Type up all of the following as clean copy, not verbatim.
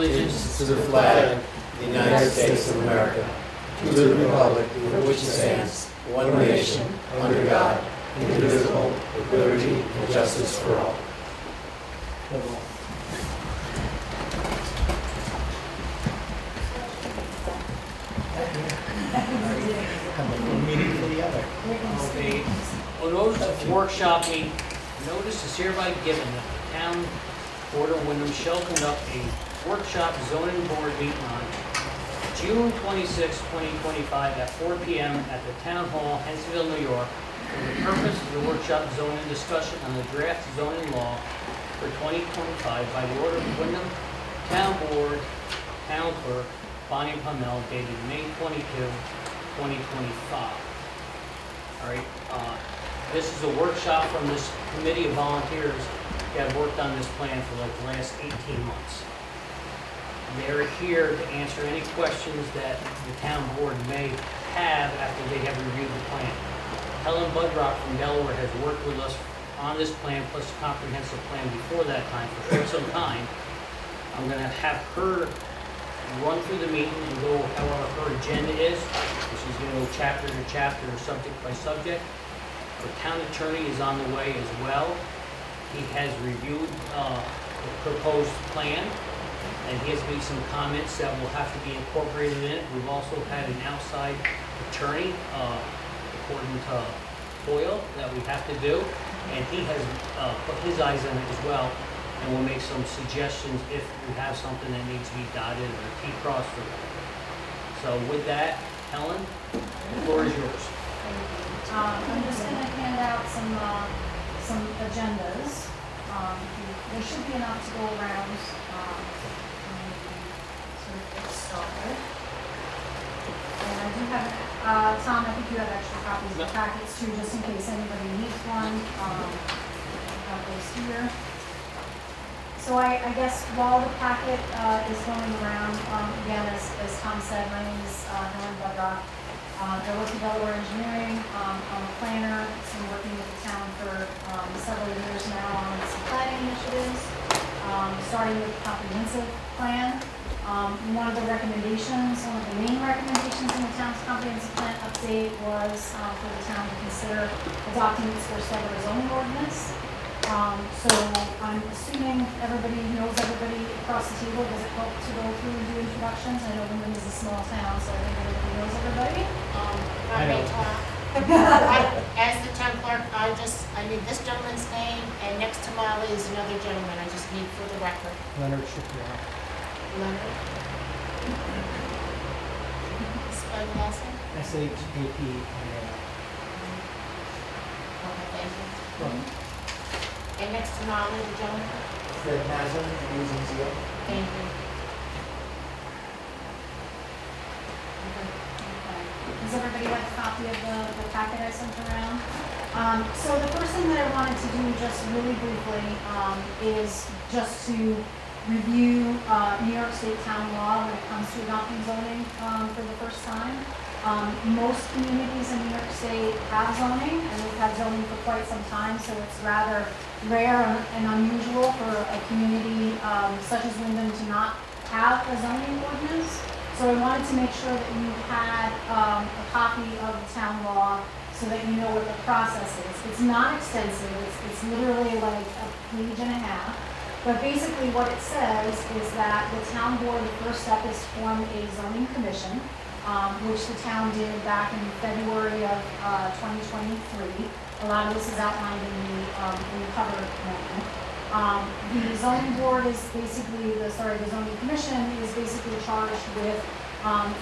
Allegiance to the flag of the United States of America, to the republic for which it stands, one nation, under God, indivisible, with liberty and justice for all. Okay. On notice of workshopping, notice is hereby given that the town board of Windham shall conduct a workshop zoning board meeting on June 26, 2025 at 4 p.m. at the Town Hall, Huntsville, New York, for the purpose of the workshop zoning discussion on the draft zoning law for 2025 by the order of Windham Town Board, Town Clerk, Bonnie Pummel, dated May 22, 2025. All right, this is a workshop from this committee of volunteers that have worked on this plan for like the last 18 months. They're here to answer any questions that the town board may have after they have reviewed the plan. Helen Budrock from Delaware has worked with us on this plan plus a comprehensive plan before that time for quite some time. I'm going to have her run through the meeting and go however her agenda is. She's going to go chapter to chapter or subject by subject. Our town attorney is on the way as well. He has reviewed the proposed plan, and he has made some comments that will have to be incorporated in it. We've also had an outside attorney, according to Hoyle, that we have to do, and he has put his eyes on it as well, and we'll make some suggestions if we have something that needs to be dotted or T crossed through. So with that, Helen, the floor is yours. I'm just going to hand out some agendas. There should be enough to go around sort of get started. And I do have, Tom, I think you have extra copies of the packets too, just in case anybody needs one. I have those here. So I guess while the packet is going around, again, as Tom said, my name is Helen Budrock. I work in Delaware Engineering. I'm a planner. I've been working with the town for several years now on some planning initiatives, starting with the comprehensive plan. One of the recommendations, one of the main recommendations in the town's comprehensive plan update was for the town to consider adopting its first ever zoning ordinance. So I'm assuming everybody knows everybody across the table. Does it help to go through and do introductions? I know Windham is a small town, so I think everybody knows everybody. I may talk. As the town clerk, I need this gentleman's name, and next to Molly is another gentleman. I just need for the record. Leonard Shapiro. Leonard. Spell the last name? S-H-A-P-I-A. Okay, thank you. And next to Molly, the gentleman? Fred Mazin, using Zio. Thank you. Does everybody have a copy of the packet I sent around? So the first thing that I wanted to do just really briefly is just to review New York State town law when it comes to adopting zoning for the first time. Most communities in New York State have zoning, and we've had zoning for quite some time, so it's rather rare and unusual for a community such as Windham to not have a zoning ordinance. So I wanted to make sure that you had a copy of the town law so that you know what the process is. It's not extensive, it's literally like a page and a half. But basically what it says is that the town board, the first step is to form a zoning commission, which the town did back in February of 2023. A lot of this is outlined in the cover memo. The zoning board is basically, the zoning commission is basically charged with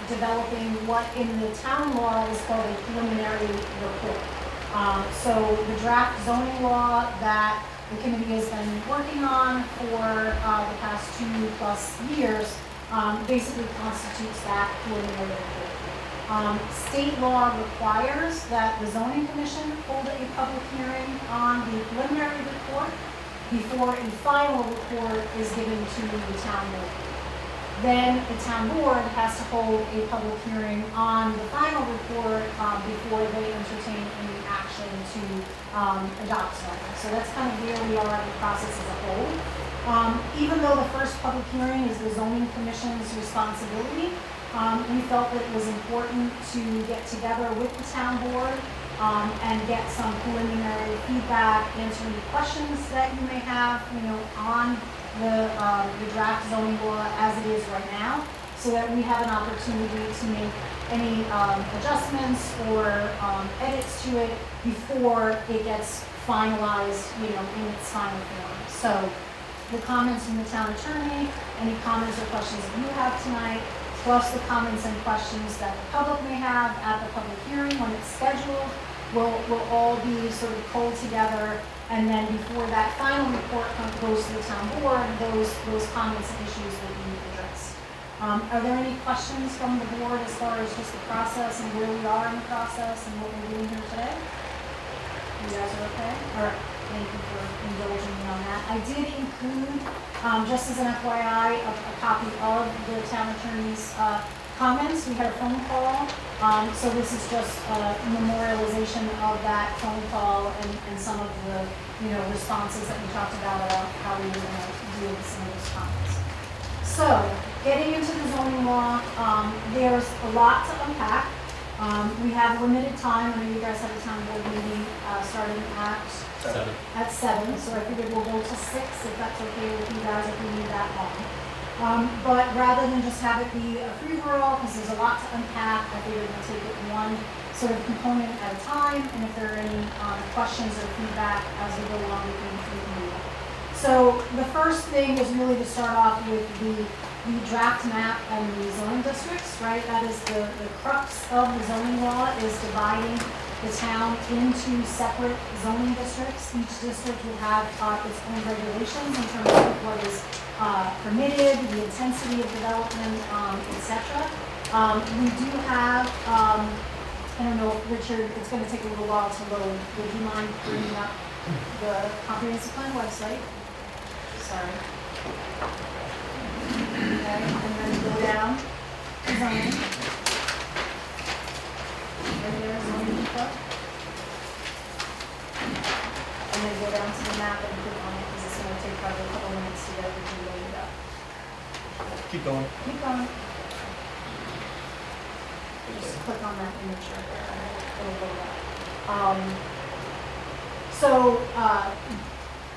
developing what in the town law is called a preliminary report. So the draft zoning law that the committee has been working on for the past 2+ years basically constitutes that preliminary report. State law requires that the zoning commission hold a public hearing on the preliminary report before a final report is given to the town board. Then the town board has to hold a public hearing on the final report before they entertain any action to adopt zoning. So that's kind of where we are in the process as a whole. Even though the first public hearing is the zoning commission's responsibility, we felt that it was important to get together with the town board and get some preliminary feedback, answer any questions that you may have, on the draft zoning law as it is right now, so that we have an opportunity to make any adjustments or edits to it before it gets finalized, in its final form. So the comments from the town attorney, any comments or questions that you have tonight, plus the comments and questions that the public may have at the public hearing when it's scheduled, will all be sort of pulled together, and then before that final report goes to the town board, those comments and issues will be addressed. Are there any questions from the board as far as just the process and where we are in the process and what we're doing here today? You guys are okay? All right. Thank you for indulging me on that. I did include, just as an FYI, a copy of the town attorney's comments. We had a phone call, so this is just a memorialization of that phone call and some of the, responses that we talked about how we were going to deal with some of those comments. So, getting into the zoning law, there's a lot to unpack. We have limited time. I know you guys have a town board meeting starting at 7, so I figured we'll go to 6 if that's okay with you guys, if we need that long. But rather than just have it be a free-for-all, because there's a lot to unpack, I figured we'll take it one sort of component at a time, and if there are any questions or feedback as we go along, we can do that. So the first thing is really to start off with the draft map and the zoning districts, right? That is the crux of the zoning law, is dividing the town into separate zoning districts. Each district would have its own regulations in terms of what is permitted, the intensity of development, etc. We do have, I don't know, Richard, it's going to take a little while to load. Would you mind bringing up the comprehensive plan website? Sorry. Okay, and then go down to zoning. Right there, zoning info. And then go down to the map and click on it, because it's going to take probably a couple minutes to get everything loaded up. Keep going. Keep going. Just click on that image right there, and it'll load up.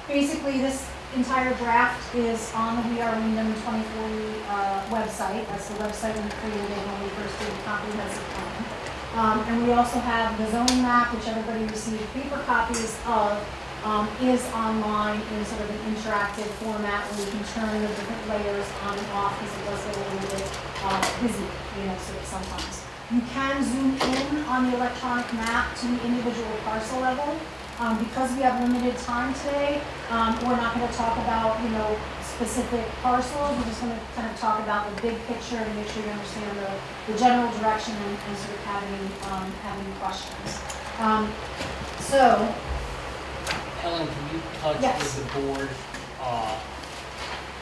Basically, this entire draft is on the We Are Windham 2040 website. That's the website we created when we first did the comprehensive plan. And we also have the zoning map, which everybody received paper copies of, is online in sort of an interactive format where you can turn the different layers on and off, because it does get a little bit busy, sort of sometimes. You can zoom in on the electronic map to the individual parcel level. Because we have limited time today, we're not going to talk about, specific parcels. We're just going to kind of talk about the big picture and make sure you understand the general direction and sort of having questions. Ellen, can you touch Yes. with the board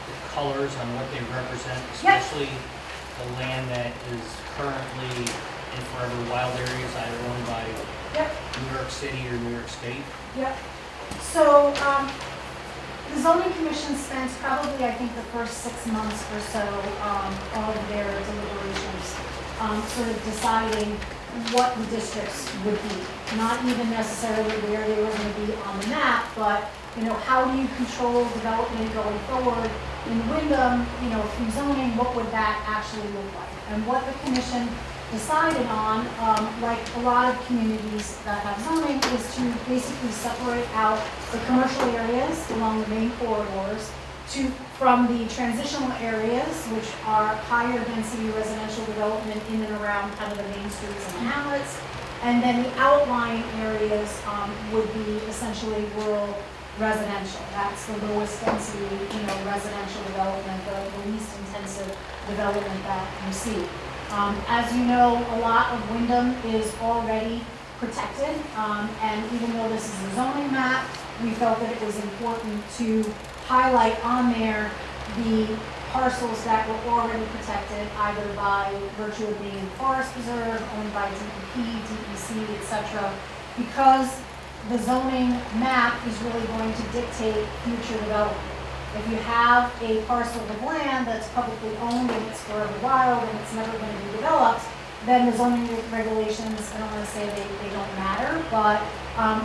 the colors on what they represent, especially the land that is currently in forever wild areas, either owned by New York City or New York State? Yep. So, the zoning commission spent probably, I think, the first 6 months or so of their deliberations sort of deciding what the districts would be. Not even necessarily where they were going to be on the map, but, how do you control development going forward in Windham, through zoning, what would that actually look like? And what the commission decided on, like a lot of communities that have zoning, is to basically separate out the commercial areas along the main corridors from the transitional areas, which are higher density residential development in and around kind of the main streets and hamlets. And then the outlying areas would be essentially rural residential. That's the lowest density, residential development, the least intensive development that you see. As you know, a lot of Windham is already protected, and even though this is a zoning map, we felt that it was important to highlight on there the parcels that were already protected, either by virtue of being in forest preserve, owned by DEP, DEC, etc., because the zoning map is really going to dictate future development. If you have a parcel of land that's publicly owned and it's forever wild and it's never going to be developed, then the zoning regulations, I don't want to say they don't matter, but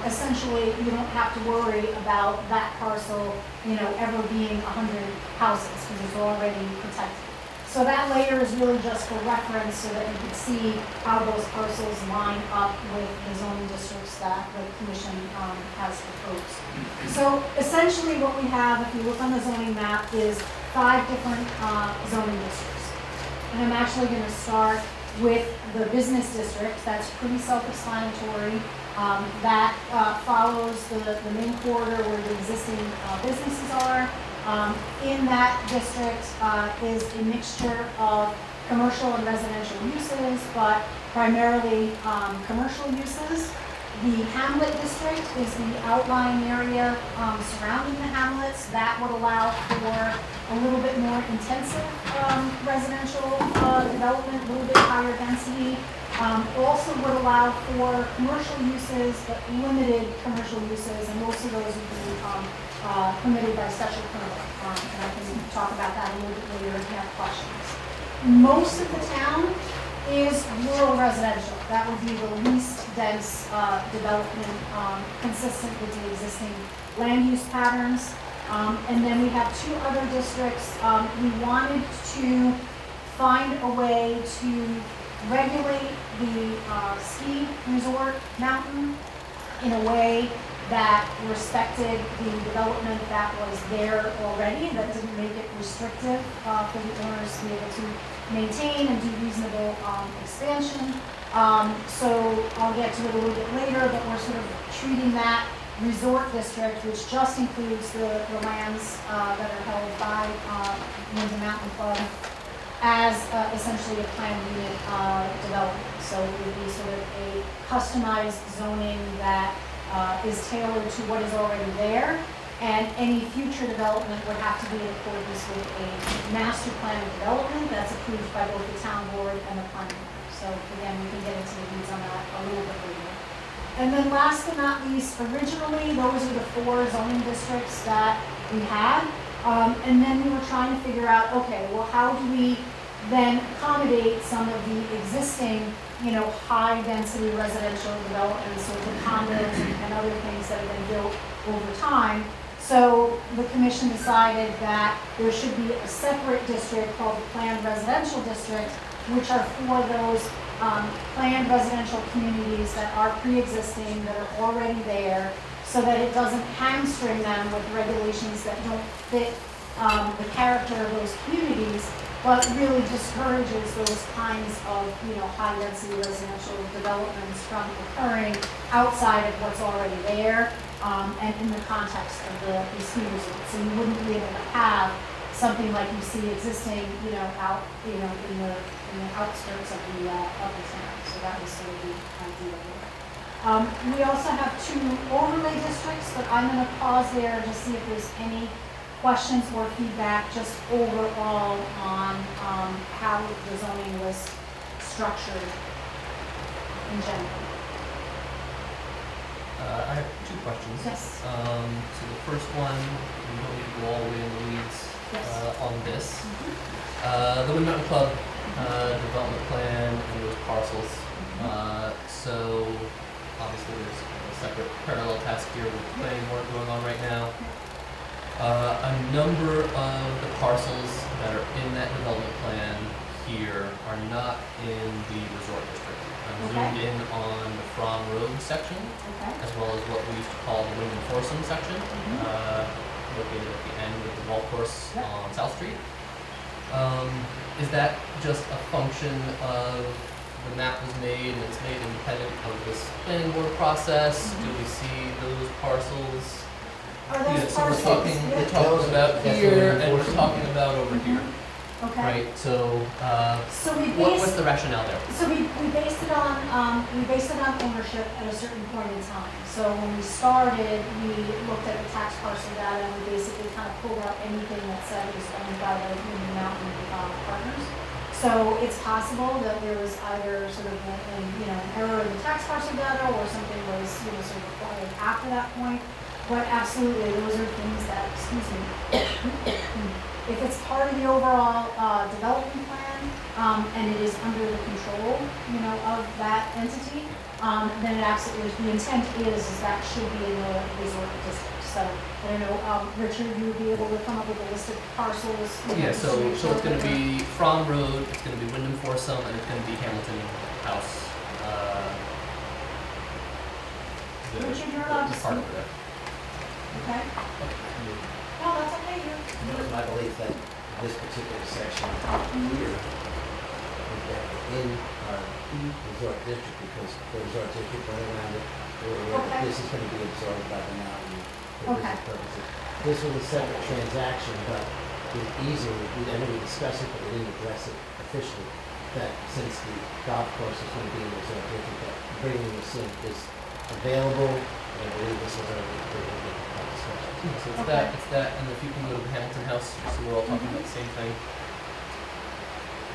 essentially you don't have to worry about that parcel, ever being 100 houses because it's already protected. So that layer is really just for reference so that you can see how those parcels line up with the zoning districts that the commission has proposed. So essentially what we have, if you look on the zoning map, is 5 different zoning districts. And I'm actually going to start with the business district. That's pretty self-explanatory. That follows the main corridor where the existing businesses are. In that district is a mixture of commercial and residential uses, but primarily commercial uses. The hamlet district is the outlying area surrounding the hamlets. That would allow for a little bit more intensive residential development, a little bit higher density. Also would allow for commercial uses, but limited commercial uses, and most of those would be permitted by special permit. And I can talk about that a little bit later if you have questions. Most of the town is rural residential. That would be the least dense development consistent with the existing land use patterns. And then we have 2 other districts. We wanted to find a way to regulate the ski resort mountain in a way that respected the development that was there already, that didn't make it restrictive for the owners to be able to maintain and do reasonable expansion. So I'll get to it a little bit later, but we're sort of treating that resort district, which just includes the lands that are held by Windham Mountain Club, as essentially a planned unit development. So it would be sort of a customized zoning that is tailored to what is already there, and any future development would have to be in accordance with a master plan of development that's approved by both the town board and the planning board. So again, we can get into the weeds on that a little bit later. And then last but not least, originally those are the 4 zoning districts that we had, and then we were trying to figure out, okay, well, how do we then accommodate some of the existing high-density residential developments, so the condos and other things that have been built over time. So the commission decided that there should be a separate district called the Planned Residential District, which are for those planned residential communities that are pre-existing, that are already there, so that it doesn't hamstring them with regulations that don't fit the character of those communities, but really discourages those kinds of, high-density residential developments from occurring outside of what's already there, and in the context of the ski resort. So you wouldn't be able to have something like you see existing, out, in the outskirts of the town. So that was sort of the idea there. We also have 2 overlay districts, but I'm going to pause there to see if there's any questions or feedback just overall on how the zoning was structured in general. I have 2 questions. Yes. So the first one, we don't need to go all the way in the weeds Yes. on this. Mm-hmm. The Windham Mountain Club development plan and those parcels. So obviously there's a separate parallel task here with planning board going on right now. A number of the parcels that are in that development plan here are not in the resort district. I'm zoomed in on the From Road section, Okay. as well as what we used to call the Windham Foursome section, located at the end of the golf course Yep. on South Street. Is that just a function of the map was made and it's made independent of this planning board process? Do we see those parcels? Are those So parcels? we're talking about here and we're talking about over here, Okay. right? So, So we what's based, the rationale there? so we based it on ownership at a certain point in time. So when we started, we looked at the tax parcel data and we basically kind of pulled out anything that said it was owned by the Windham Mountain Partners. So it's possible that there was either sort of an error in the tax parcel data or something was sort of acquired after that point. But absolutely, those are things that, it's part of the overall, development plan, and it is under the control, you know, of that entity, then it absolutely, the intent is that should be in the resort district. So, I don't know, Richard, you would be able to come up with a list of parcels? You know, Yeah, just so, to make so sure it's gonna that they're- be From Road, it's gonna be Windham Foursome, and it's gonna be Hamilton House. Richard, you're allowed to Part of speak. it. Okay? No, that's okay, It was my belief that this particular section here is that in our resort district, because the resort district went around it, we were aware that Okay. this is gonna be absorbed by the mountain for Okay. business purposes. This was a separate transaction, but it's easy, I know we discussed it, but we didn't address it officially, that since the golf course is gonna be in the resort district, that bringing this in is available, and I believe this was already discussion. Yeah, so it's Okay. that, and if you can go to the Hamilton House, so we're all talking about the same thing.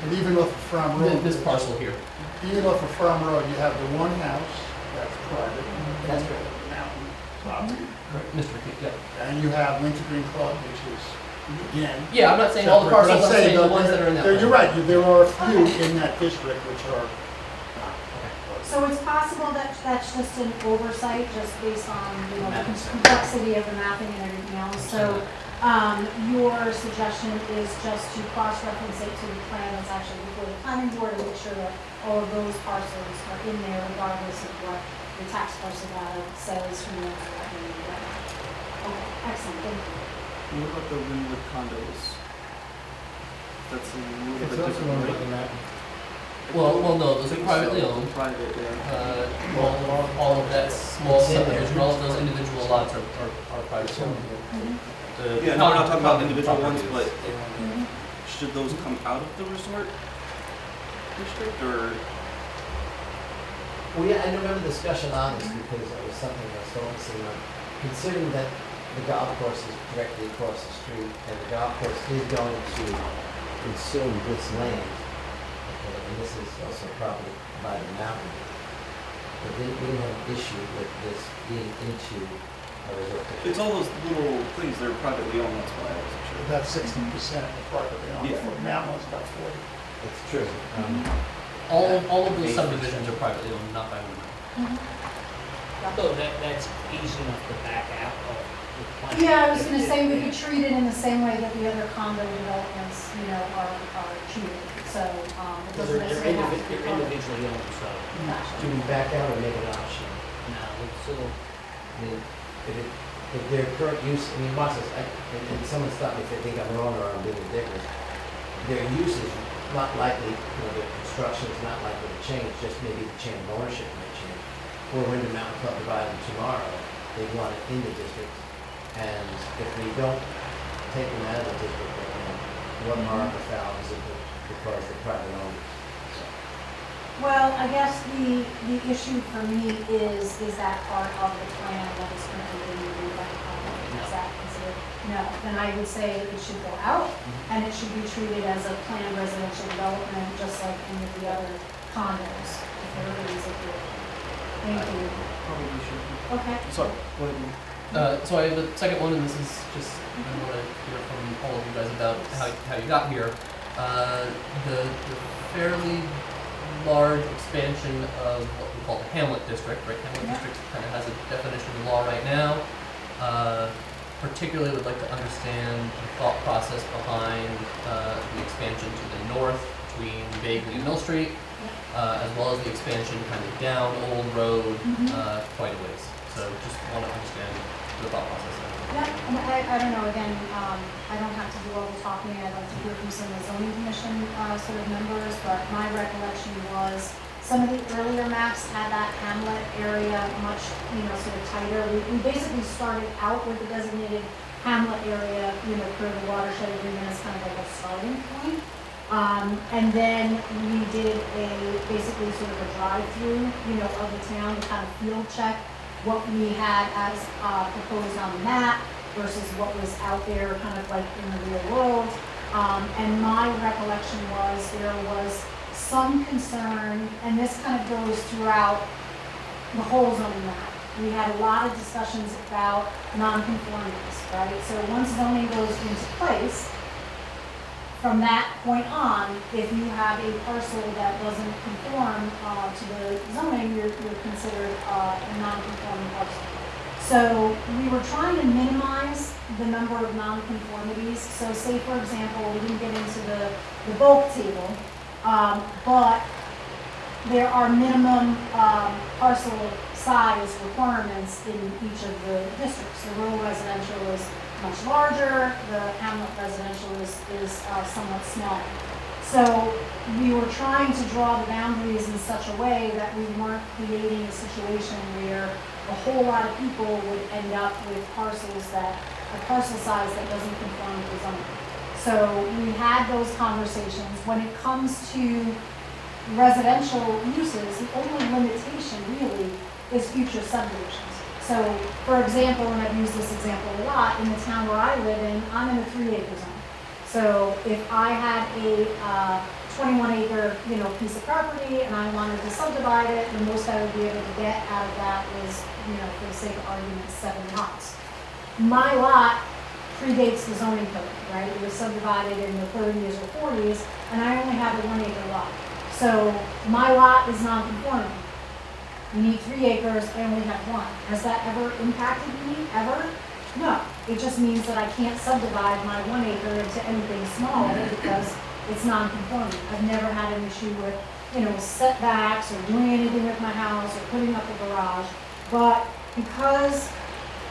And even off of Farm Road. This parcel here. Even off of Farm Road, you have the one house that's private. That's correct. Mountain property. Mr. McKee, yeah. And you have Winter Green Club, which is, again. Yeah, I'm not saying all the separate, but parcels, I'm saying the that ones that are in that. You're plan. right, there are a few in that district which are. So it's possible that that's just an oversight, just based on, you know, the Mapping. complexity of the mapping and everything else. So, your suggestion is just to cross-reference it to the plan that's actually before the planning board and make sure that all of those parcels are in there regardless of what the tax parcel data says, who knows what they need. Okay, excellent, thank you. What about the Wynwood condos? That's a little It's bit also different, one right? of the map. Well, no, those are think privately so. owned. Private, yeah. All of that small It's in there. subdivision, all of those individual lots are privately owned. Mhm. The Yeah, no, we're not talking about common individual ones, but properties. Mhm. should those come out of the resort district or? Well, yeah, I remember the discussion on this because it was something I was focusing on. Considering that the golf course is directly across the street and the golf course is going to consume this land, okay, and this is also property by the mountain, but we didn't have an issue with this being into a resort district. It's all those little things that are privately owned, that's why I wasn't sure. About 60% of the property on Yeah. the mountain is about 40. It's true. All of those subdivisions are privately owned, not by Windham. So that's easy enough to back out of the plan. Yeah, I was gonna say, we could treat it in the same way that the other condo developments, you know, are treated, so, it Because doesn't they're necessarily have to be they're part of- individually owned, so, Gotcha. Do we back out or make an option? no, it's still, I mean, if their current use, I mean, watch this, and someone stop me if they think I'm wrong or I'm being ridiculous. Their use is not likely, you know, their construction is not likely to change, just maybe the chain of ownership might change. Or when the Mountain Club divided tomorrow, they want it in the district. And if we don't take them out of the district, then what are the fouls because they're private owned? Well, I guess the issue for me is that part of the plan that is currently being reviewed by the county? Is that considered? No, then I would say it should go out, and it should be treated as a planned residential development, just like any of the other condos, if everybody's okay. Thank you. Probably should. Okay. Sorry, go ahead. So I have a second one, and this is just, I want to hear from all of you guys about how you got here. The fairly large expansion of what we call the Hamlet District, right? Hamlet Yeah. District kind of has a definition in law right now. Particularly would like to understand the thought process behind the expansion to the north between Bagley and Mill Street, as well as the expansion kind of down Old Road quite a ways. So just want to understand the thought process there. Yeah, and I don't know, again, I don't have to do all the talking, I'd like to hear from some of the zoning commission, sort of members, but my recollection was some of the earlier maps had that hamlet area much, you know, sort of tighter. We basically started out with the designated hamlet area, you know, for the watershed agreement as kind of like a starting point. And then we did basically sort of a drive-through, you know, of the town to kind of field check what we had as proposed on the map versus what was out there kind of like in the real world. And my recollection was there was some concern, and this kind of goes throughout the whole zoning map. We had a lot of discussions about non-conformities, right? So once zoning goes into place, from that point on, if you have a parcel that doesn't conform to the zoning, you're considered a non-conforming parcel. So we were trying to minimize the number of non-conformities. So say, for example, we didn't get into the bulk table, but there are minimum parcel size requirements in each of the districts. The rural residential is much larger, the hamlet residential is somewhat smaller. So we were trying to draw the boundaries in such a way that we weren't creating a situation where a whole lot of people would end up with parcels that, a parcel size that doesn't conform to the zoning. So we had those conversations. When it comes to residential uses, the only limitation really is future subdivisions. So, for example, and I've used this example a lot, in the town where I live in, I'm in a 3-acre zone. So if I had a 21-acre, piece of property and I wanted to subdivide it, the most I would be able to get out of that is, for the sake of argument, 7 lots. My lot predates the zoning code, right? It was subdivided in the 30s or 40s, and I only have a 1-acre lot. So my lot is non-conforming. You need 3 acres, I only have 1. Has that ever impacted me, ever? No. It just means that I can't subdivide my 1 acre into anything smaller because it's non-conforming. I've never had an issue with, setbacks or doing anything with my house or putting up a garage. But because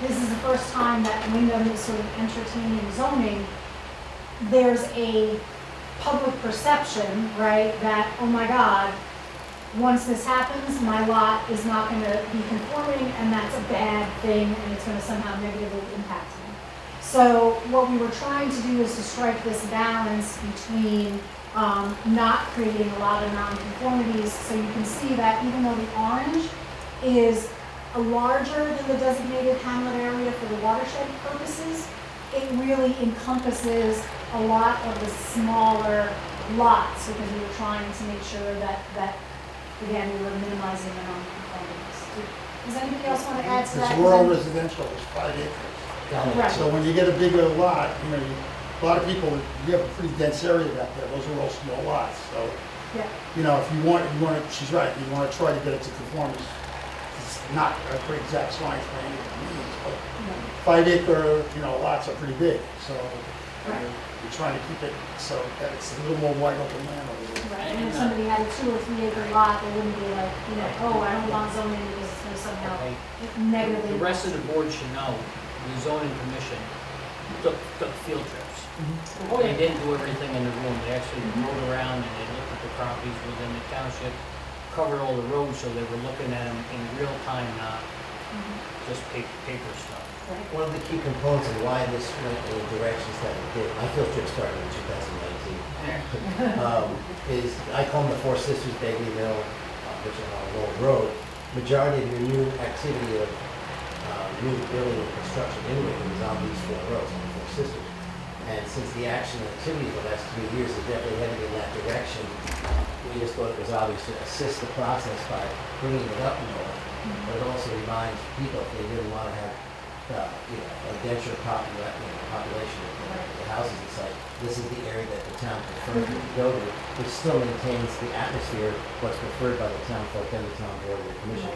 this is the first time that Windham is sort of entertaining zoning, there's a public perception, right, that, oh my God, once this happens, my lot is not going to be conforming, and that's a bad thing, and it's going to somehow negatively impact me. So what we were trying to do is to strike this balance between not creating a lot of nonconformities. So you can see that even though the orange is larger than the designated hamlet area for the watershed purposes, it really encompasses a lot of the smaller lots, because we were trying to make sure that again, we were minimizing the non-conformities. Does anybody else want to add to that? It's rural residential, it's 5 acres. Right. So when you get a bigger lot, a lot of people, you have a pretty dense area back there, those are all small lots. So, Yeah. if you want to, she's right, you want to try to get it to conform. It's not a pretty exact science by any means, but 5 acre, lots are pretty big. So Right. you're trying to keep it so that it's a little more wide open land over there. Right, and if somebody had a 2 or 3 acre lot, they wouldn't be like, oh, I don't want zoning because it's going to somehow Okay. negatively. The rest of the board should know, the zoning commission took field trips. They didn't do everything in the room, they actually rode around and they looked at the properties within the township, covered all the roads, so they were looking at them in real time, not just paper stuff. One of the key components of why this went in the directions that it did, my field trip started in 2019, is I call them the Four Sisters, Bagley Mill, which are on Lowell Road. Majority of your new activity of new building and construction in Windham is on these 4 roads, on the Four Sisters. And since the action and activity of the last 3 years is definitely headed in that direction, we just thought it was obvious to assist the process by bringing it up north. But it also reminds people, if they really want to have a denser population of the houses and such, this is the area that the town prefers to go to, which still maintains the atmosphere, what's preferred by the town folk and the town board of the commission,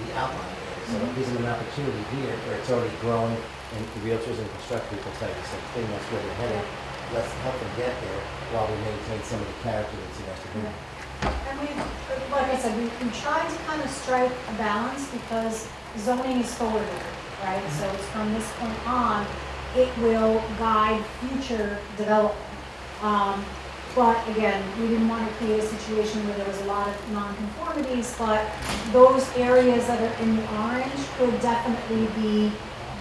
the outline area. So it gives them an opportunity here where it's already growing, and the realtors and construction people tell you the same thing, that's where they're headed. Let's help them get there while we maintain some of the character that's in West Virginia. And like I said, we tried to kind of strike a balance because zoning is forward, right? So it's from this point on, it will guide future development. But again, we didn't want to create a situation where there was a lot of nonconformities, but those areas that are in the orange could definitely be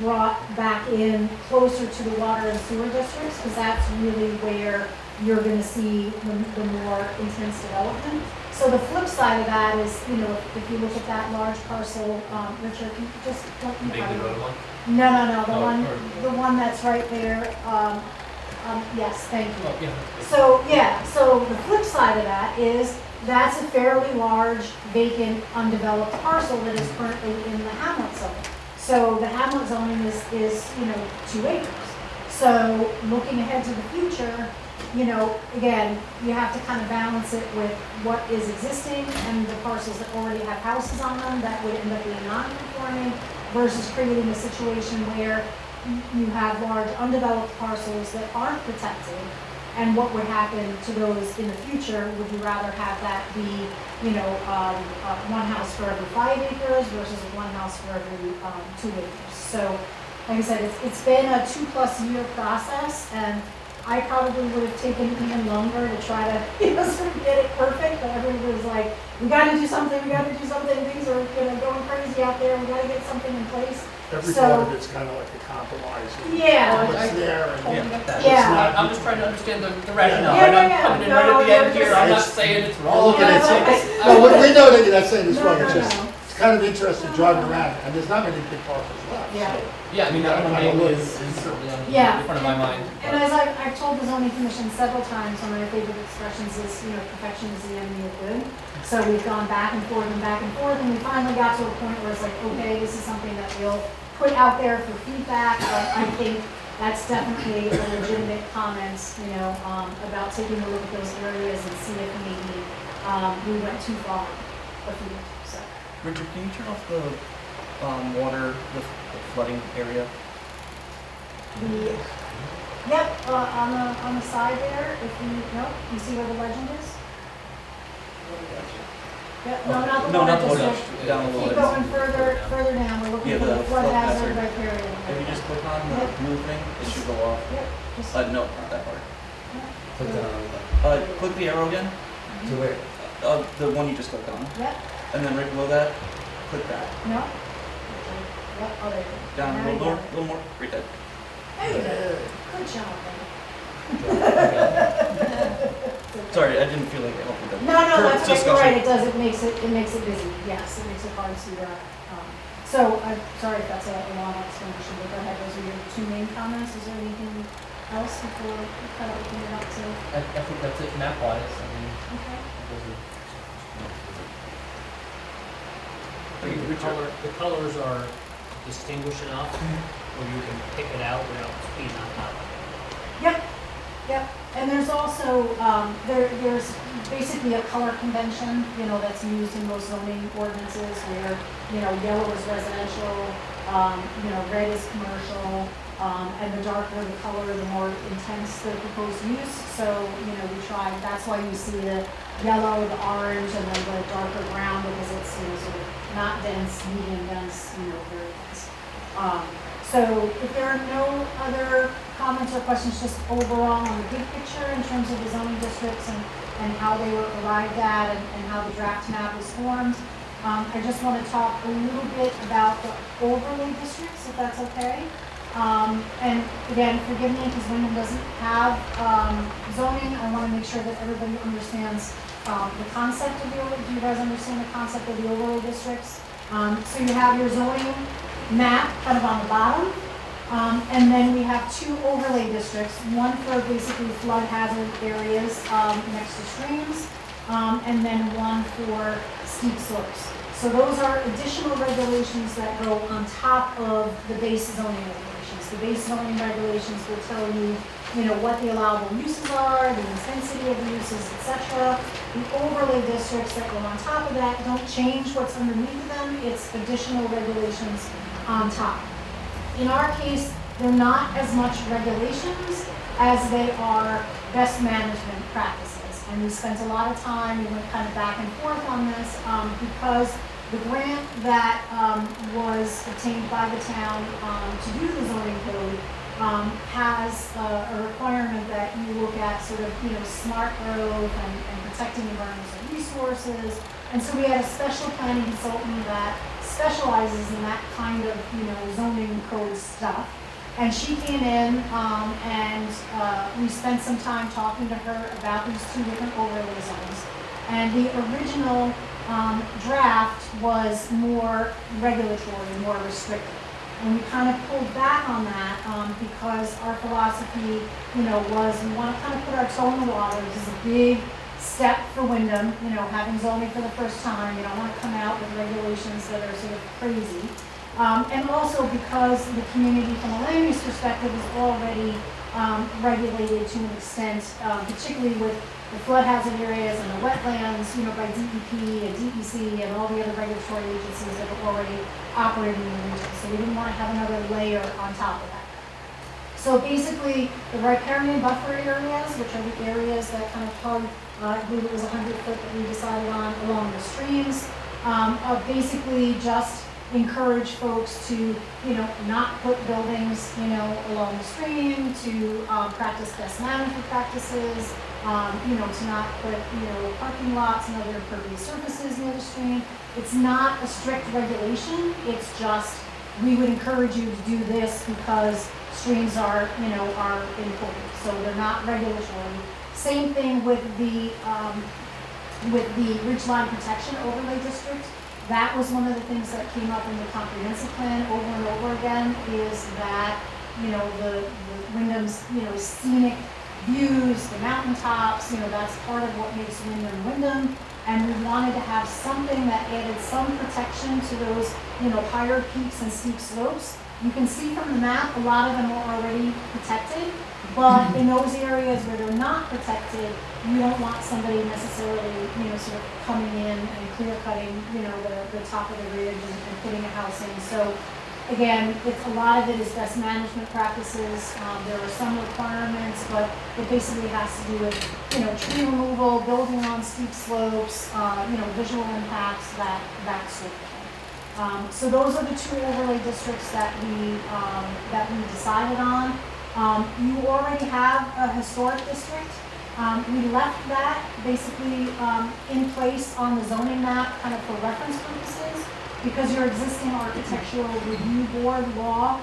brought back in closer to the water and sewer districts, because that's really where you're going to see the more intense development. So the flip side of that is, if you look at that large parcel, Richard, can you just don't you Bagley Road one? No, Oh, the one that's right there. Yes, thank you. Oh, yeah. So the flip side of that is that's a fairly large vacant undeveloped parcel that is currently in the hamlet zone. So the hamlet zoning is 2 acres. So looking ahead to the future, you know, again, you have to kind of balance it with what is existing and the parcels that already have houses on them that would end up being non-conforming versus creating a situation where you have large undeveloped parcels that aren't protected. And what would happen to those in the future? Would you rather have that be, you know, one house for every 5 acres versus one house for every 2 acres? So, like I said, it's been a 2+ year process, and I probably would have taken even longer to try to, you know, sort of get it perfect. But everybody was like, we got to do something. We got to do something. Things are, you know, going crazy out there. We got to get something in place. Every So- part of it's kind of like a compromise. Yeah. What's there and Yeah. I'm just trying to understand the rationale, Yeah, right? I'm yeah, coming in no, right at the you're end here, just- I'm not saying it's We're wrong. looking at Yeah, it. No, we know that you're not saying it's No, wrong, no, it's just, no. it's kind of interesting driving around, and there's not many big parcels left, Yeah. so. Yeah, I mean, that Yeah, one I don't name look. is certainly on Yeah. the front of my mind. And as I've told the zoning commission several times, one of my favorite expressions is, you know, perfection is the enemy of good. So we've gone back and forth, and we finally got to a point where it's like, okay, this is something that we'll put out there for feedback. But I think that's definitely a legitimate comment, you know, about taking a look at those areas and see if maybe we went too far afield. So Richard, can you turn off the water, the flooding area? the yep, on the side there, if you see where the legend is. Yep, no, not the No, water not the water, district. down a little Keep bit. going further down, we're looking Yeah, for the the flood flood hazard hazard. riparian. If you just click on the Yep. blue thing, it should go off. Yep, just. No, not that part. Click on Click the arrow again. to where? The one you just clicked on. Yep, And then right below that, click that. no. Yep, oh, there you go. Down Now a you little more, got it. little more, right there. There you go. Good job, baby. Sorry, I didn't feel like it helped with that. No, that's right, you're right, discussion. it does, it makes it busy, yes, it makes it hard to, so, I'm sorry if that's a long explanation, but go ahead, those are your 2 main comments, is there anything else before we kind of open it up to, I think that's it map wise, I mean, okay? The colors are distinguished enough where you can pick it out without being on top of it. Yep, and there's also, there's basically a color convention, you know, that's used in most zoning ordinances where, you know, yellow is residential, you know, red is commercial, and the darker the color, the more intense the proposed use. So, you know, we tried, that's why you see the yellow, the orange, and then the darker brown, because it's, you know, sort of not dense, medium dense, you know, very dense. So if there are no other comments or questions, just overall on the big picture in terms of the zoning districts and how they were arrived at and how the draft map was formed, I just want to talk a little bit about the overlay districts, if that's okay. And again, forgive me because Windham doesn't have zoning. I want to make sure that everybody understands the concept of the overlay. Do you guys understand the concept of the overlay districts? So you have your zoning map kind of on the bottom. And then we have 2 overlay districts, one for basically flood hazard areas next to streams, and then one for steep slopes. So those are additional regulations that go on top of the base zoning regulations. The base zoning regulations will tell you, you know, what the allowable uses are, the intensity of the uses, etc. The overlay districts that go on top of that don't change what's underneath them. It's additional regulations on top. In our case, they're not as much regulations as they are best management practices. And we spent a lot of time, we went kind of back and forth on this because the grant that was obtained by the town to do the zoning code has a requirement that you look at sort of, you know, smart growth and protecting environmental resources. And so we had a special planning consultant that specializes in that kind of, you know, zoning code stuff. And she came in and we spent some time talking to her about these 2 different overlay zones. And the original draft was more regulatory, more restrictive. And we kind of pulled back on that because our philosophy, you know, was we want to kind of put our toe in the water. This is a big step for Windham, you know, having zoning for the first time. You don't want to come out with regulations that are sort of crazy. And also because the community from a land use perspective is already regulated to an extent, particularly with the flood hazard areas and the wetlands, by DEP and DEC and all the other regulatory agencies that are already operating in the region. So we didn't want to have another layer on top of that. So basically, the riparian buffer areas, which are the areas that kind of hug, I believe it was 100 foot that we decided on along the streams, basically just encourage folks to, not put buildings, along the stream, to practice best management practices, to not put, parking lots and other impervious surfaces near the stream. It's not a strict regulation. It's just, we would encourage you to do this because streams are, are important. So they're not regulatory. Same thing with the ridgeline protection overlay district. That was one of the things that came up in the comprehensive plan over and over again, is that, the Windham's, scenic views, the mountaintops, that's part of what makes Windham Windham. And we wanted to have something that added some protection to those, higher peaks and steep slopes. You can see from the map, a lot of them are already protected, but in those areas where they're not protected, you don't want somebody necessarily, sort of coming in and clear cutting, the top of the ridge and putting a house in. So again, a lot of it is best management practices. There are some requirements, but it basically has to do with, tree removal, building on steep slopes, visual impacts, that sort of thing. So those are the two overlay districts that we decided on. You already have a historic district. We left that basically in place on the zoning map kind of for reference purposes, because your existing architectural review board law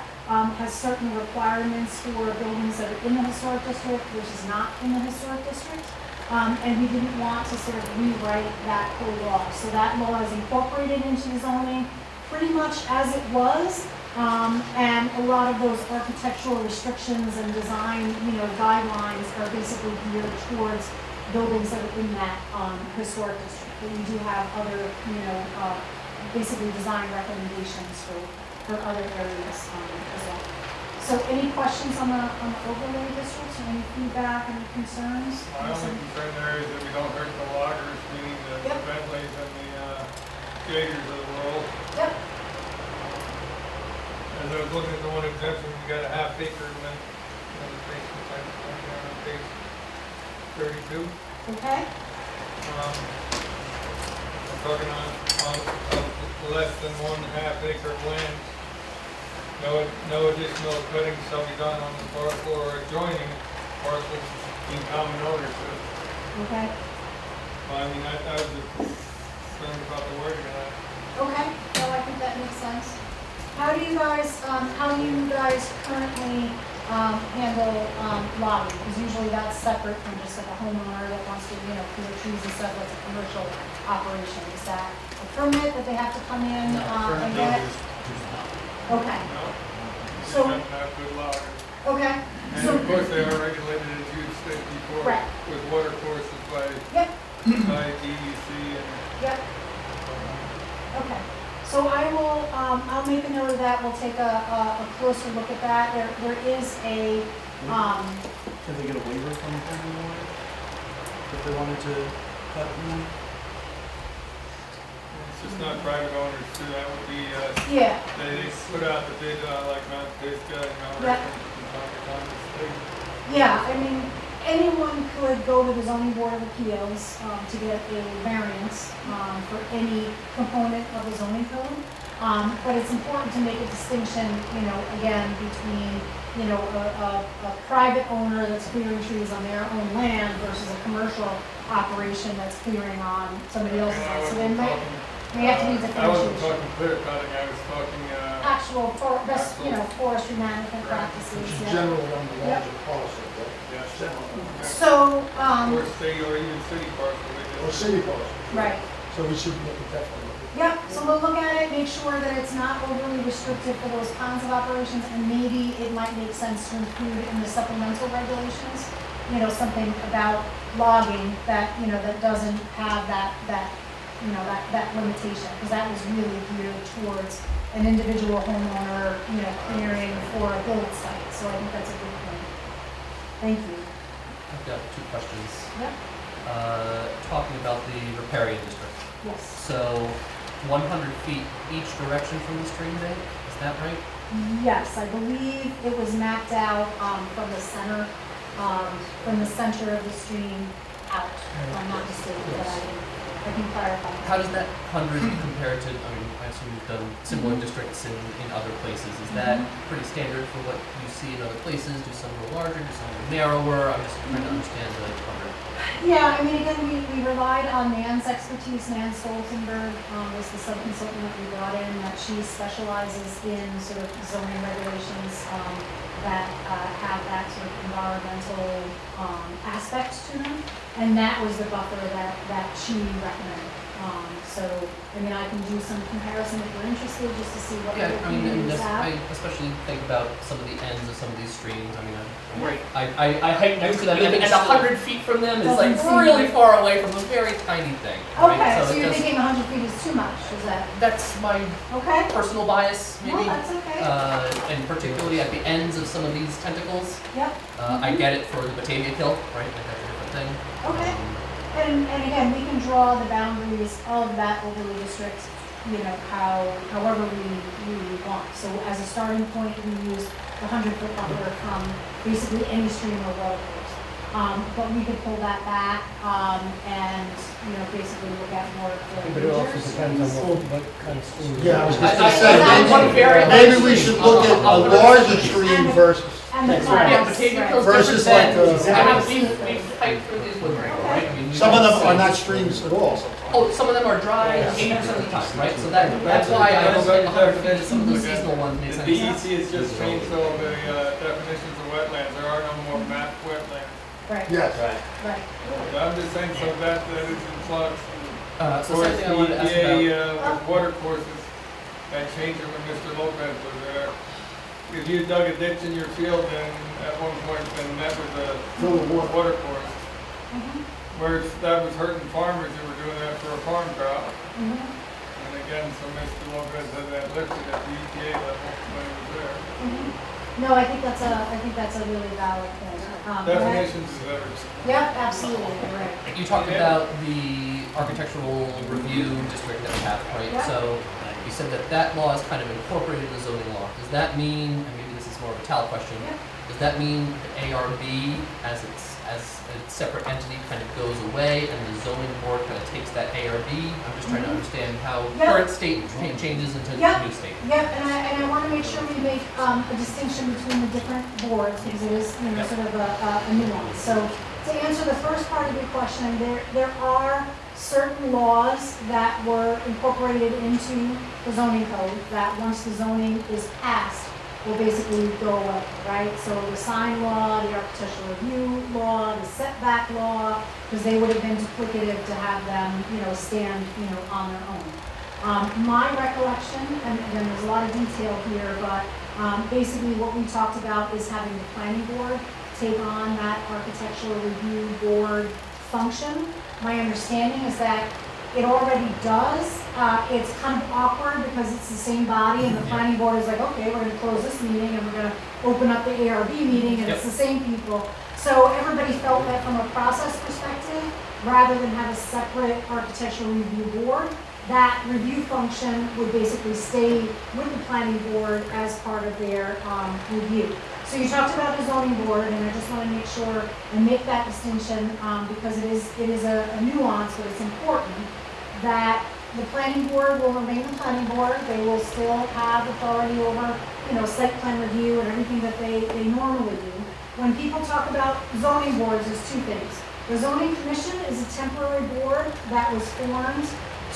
has certain requirements for buildings that are in the historic district versus not in the historic district. And we didn't want to sort of rewrite that whole law. So that law is incorporated into the zoning pretty much as it was. And a lot of those architectural restrictions and design, guidelines are basically geared towards buildings that are in that historic district. But we do have other, basically design recommendations for other areas as well. So any questions on the overlay districts, or any feedback, any concerns? My only concern there is that we don't hurt the loggers, meaning the Bentleys and the Jagers of the world. Yep. As I was looking at the one exemption, we got a half acre and then the basement type of thing there on page 32. Okay. I'm talking on less than 1/2 acre of land. No additional cutting shall be done on the parcel or adjoining parcels in common ownership. Okay. Well, I mean, I was just concerned about the wording of that. Okay. No, I think that makes sense. How do you guys currently handle logging? Because usually that's separate from just like a homeowner that wants to, clear trees and stuff. That's a commercial operation. Is that a permit that they have to come in and get? Okay. No? So- Not good loggers. Okay. And So, of course, they are regulated, as you stated before, Right. with water courses by yep, DEC and. yep. Okay. So I will, I'll make a note of that. We'll take a closer look at that. There is a, Can they get a waiver from the planning board if they wanted to cut them? It's just not private owners too, that would be, yeah, they put out the bid, like Mount Pisgah, Yeah. yeah, I mean, anyone could go to the zoning board of appeals to get a variance for any component of the zoning code. But it's important to make a distinction, again, between, a private owner that's clearing trees on their own land versus a commercial operation that's clearing on somebody else's land. So they may have to be I wasn't differentiated. talking clear cutting, I was talking, Actual, best, forestry management practices, Which is yeah. generally on the Yep. larger parcel, right? yes. Generally. So, Or state or even city parcel, they Or just. city parcel. right. So we should look at that one. Yep, so we'll look at it, make sure that it's not overly restrictive for those kinds of operations, and maybe it might make sense to include in the supplemental regulations, something about logging that, that doesn't have that limitation, because that was really geared towards, an individual homeowner, clearing for a build site, so I think that's a good point. Thank you. I've got two questions. Yep. Talking about the riparian district. Yes. So 100 feet each direction from the stream bank, is that right? Yes, I believe it was mapped out from the center of the stream out, if I'm not mistaken, but I can clarify. How does that 100 compare to, I mean, I assume you've done similar districts in other places. Is that pretty standard for what you see in other places? Do some go larger, do some go narrower? I'm just trying to understand the 100. Yeah, I mean, again, we relied on Nan's expertise. Nan Stoltenberg was the sub-consultant that we brought in, that she specializes in sort of zoning regulations that have that sort of environmental aspect to them. And that was the buffer that she recommended. So, I mean, I can do some comparison if you're interested, just to see what Yeah, other I mean, and communities I have. especially think about some of the ends of some of these streams. I mean, Right. I hike next to them, and 100 feet from them is Doesn't like seem really like- far away from a very tiny thing. Okay, right? so it you're just- thinking 100 feet is too much, is that, That's my okay? personal bias, No, maybe. that's okay. And particularly at the ends of some of these tentacles. Yep, I get it for the Batavia kill, right? Like that's a different thing. okay. And again, we can draw the boundaries of that overlay district, however we want. So as a starting point, we use the 100-foot buffer from basically any stream or water course. But we could pull that back, and, basically look at more of the. But it also major depends on streams. what kind of stream. Yeah, I was just I- gonna I- say, I- one very maybe large we stream. should look at a I'll- larger stream versus, And the That's right. Yeah, class, Batavia right. kill's Versus different than, like, I have, we've hiked through these with Ringo, right? I mean, some of them are not streams at all sometimes. Oh, some of them are dry 80% of the time, right? So that's why I don't think 100 feet is some of the seasonal ones make The sense. DEC has just changed all the definitions of wetlands. There are no more mapped wetlands. Right, Yes. right. But I'm just saying, so that is in flux. Of So course, something I the wanted to ask about. EPA with water courses, that changed it when Mr. Lopez was there. If you dug a ditch in your field, then at one point, then that was a Fill the water. water course. Mhm, Where that was hurting farmers who were doing that for a farm crop. mhm, And again, so Mr. Lopez had that lifted at the EPA level when he was there. mhm. No, I think that's a really valid point. Definitions is everything. Yep, absolutely, you're right. You talked about the architectural review district that we have, right? Yeah. So you said that law is kind of incorporated in the zoning law. Does that mean, and maybe this is more of a Tal question, Yeah. does that mean the ARB as a separate entity kind of goes away and the zoning board kind of takes that ARB? I'm just trying to understand how Yeah. current state changes into Yeah. new state. Yep, and I want to make sure we make a distinction between the different boards, because it is, sort of a nuance. So to answer the first part of your question, there are certain laws that were incorporated into the zoning code that once the zoning is passed, will basically go away, right? So the sign law, the architectural review law, the setback law, because they would have been duplicative to have them, stand, on their own. My recollection, and again, there's a lot of detail here, but basically what we talked about is having the planning board take on that architectural review board function. My understanding is that it already does. It's kind of awkward because it's the same body and the planning board is like, okay, we're gonna close this meeting and we're gonna open up the ARB meeting and it's the same people. So everybody felt that from a process perspective, rather than have a separate architectural review board, that review function would basically stay with the planning board as part of their review. So you talked about the zoning board, and I just want to make sure and make that distinction because it is a nuance, but it's important that the planning board will remain the planning board. They will still have authority over, site plan review and everything that they normally do. When people talk about zoning boards, there's two things. The zoning commission is a temporary board that was formed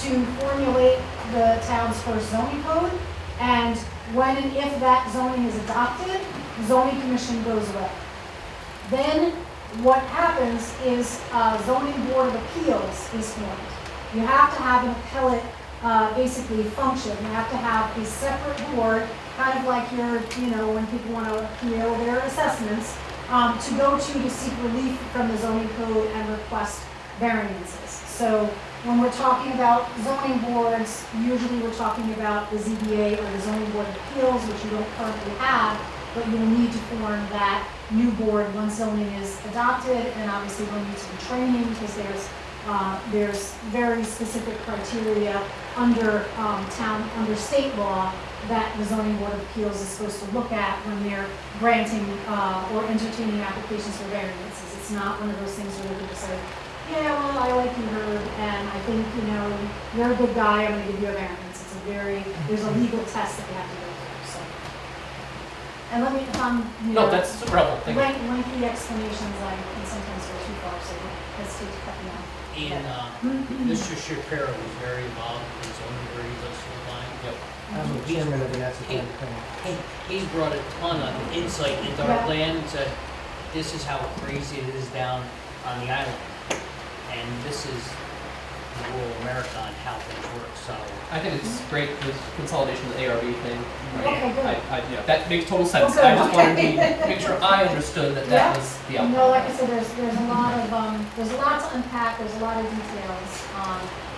to formulate the town's first zoning code, and when and if that zoning is adopted, the zoning commission goes away. Then what happens is zoning board of appeals is formed. You have to have an appellate basically function. You have to have a separate board, kind of like when people want to appeal their assessments, to go to seek relief from the zoning code and request variances. So when we're talking about zoning boards, usually we're talking about the ZBA or the zoning board of appeals, which you don't currently have, but you'll need to form that new board once zoning is adopted, and obviously we'll need some training because there's very specific criteria under under state law that the zoning board of appeals is supposed to look at when they're granting or entertaining applications for variances. It's not one of those things where they can just say, yeah, well, I like you, Herb, and I think, you're a good guy, I'm gonna give you a variance. There's a legal test that you have to go through, so. And let me, if I'm, No, that's super helpful, thank you. lengthy explanations, I can sometimes go too far, so hesitate to cut me off. And Mr. Shapiro was very involved in zoning board most of the time. Yep. I'm the chairman of the Essex County Planning. He brought a ton of insight into our Yeah. plan and said, this is how crazy it is down on the island. And this is rural America and how things work, so. I think it's great, the consolidation of the ARB thing. Okay, good. That makes total sense. Okay, I just wanted okay. to make sure I understood that Yeah. that was the outcome. No, like I said, there's a lot of, there's a lot to unpack, there's a lot of details.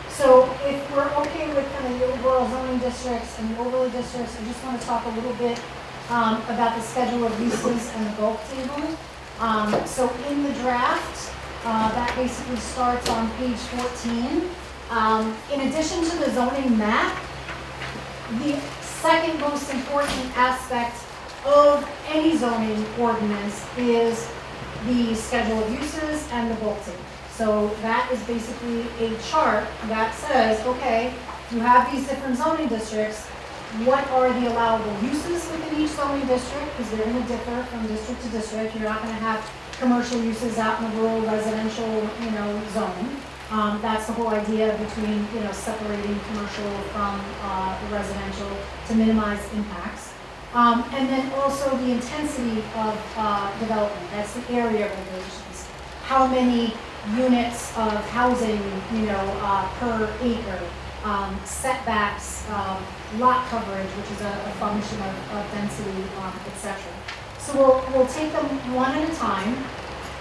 So if we're okay with kind of the overall zoning districts and the overlay districts, I just want to talk a little bit about the schedule of uses and the bulk table. So in the draft, that basically starts on page 14. In addition to the zoning map, the second most important aspect of any zoning ordinance is the schedule of uses and the bulk table. So that is basically a chart that says, okay, you have these different zoning districts, what are the allowable uses within each zoning district, because they're going to differ from district to district. You're not going to have commercial uses out in the rural residential, zone. That's the whole idea between, separating commercial from the residential to minimize impacts. And then also the intensity of development. That's the area regulations. How many units of housing, per acre, setbacks, lot coverage, which is a function of density, etc. So we'll take them one at a time.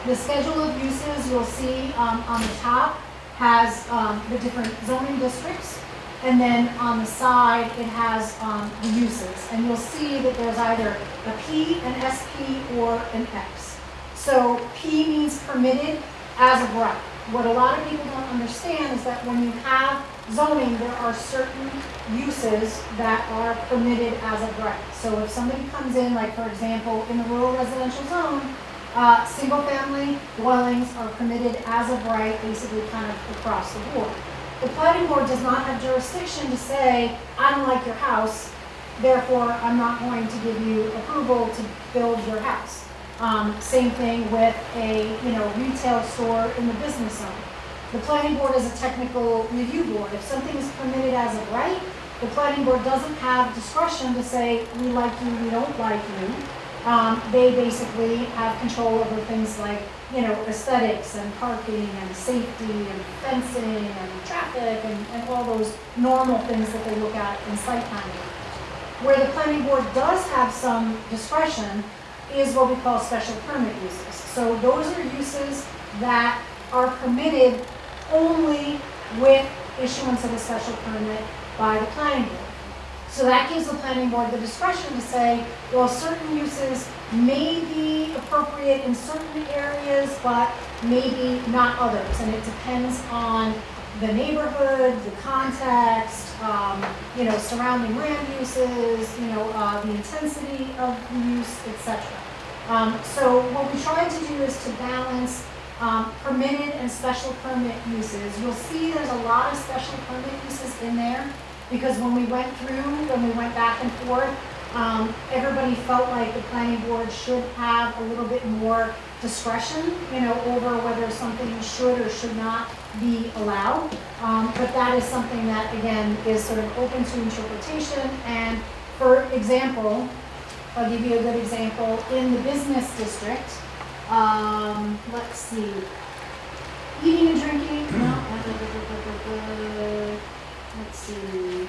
The schedule of uses you'll see on the top has the different zoning districts, and then on the side it has the uses. And you'll see that there's either a P, an SP, or an X. So P means permitted as of right. What a lot of people don't understand is that when you have zoning, there are certain uses that are permitted as of right. So if somebody comes in, like for example, in the rural residential zone, single-family dwellings are permitted as of right, basically kind of across the board. The planning board does not have jurisdiction to say, I don't like your house, therefore I'm not going to give you approval to build your house. Same thing with a retail store in the business zone. The planning board is a technical review board. If something is permitted as of right, the planning board doesn't have discretion to say, we like you, we don't like you. They basically have control over things like, aesthetics and parking and safety and fencing and traffic and all those normal things that they look at in site plan review. Where the planning board does have some discretion is what we call special permit uses. So those are uses that are permitted only with issuance of a special permit by the planning board. So that gives the planning board the discretion to say, well, certain uses may be appropriate in certain areas, but maybe not others. And it depends on the neighborhood, the context, surrounding land uses, the intensity of the use, etc. So what we tried to do is to balance permitted and special permit uses. You'll see there's a lot of special permit uses in there because when we went back and forth, everybody felt like the planning board should have a little bit more discretion, over whether something should or should not be allowed. But that is something that, again, is sort of open to interpretation. And for example, I'll give you a good example. In the business district, let's see, eating and drinking, let's see,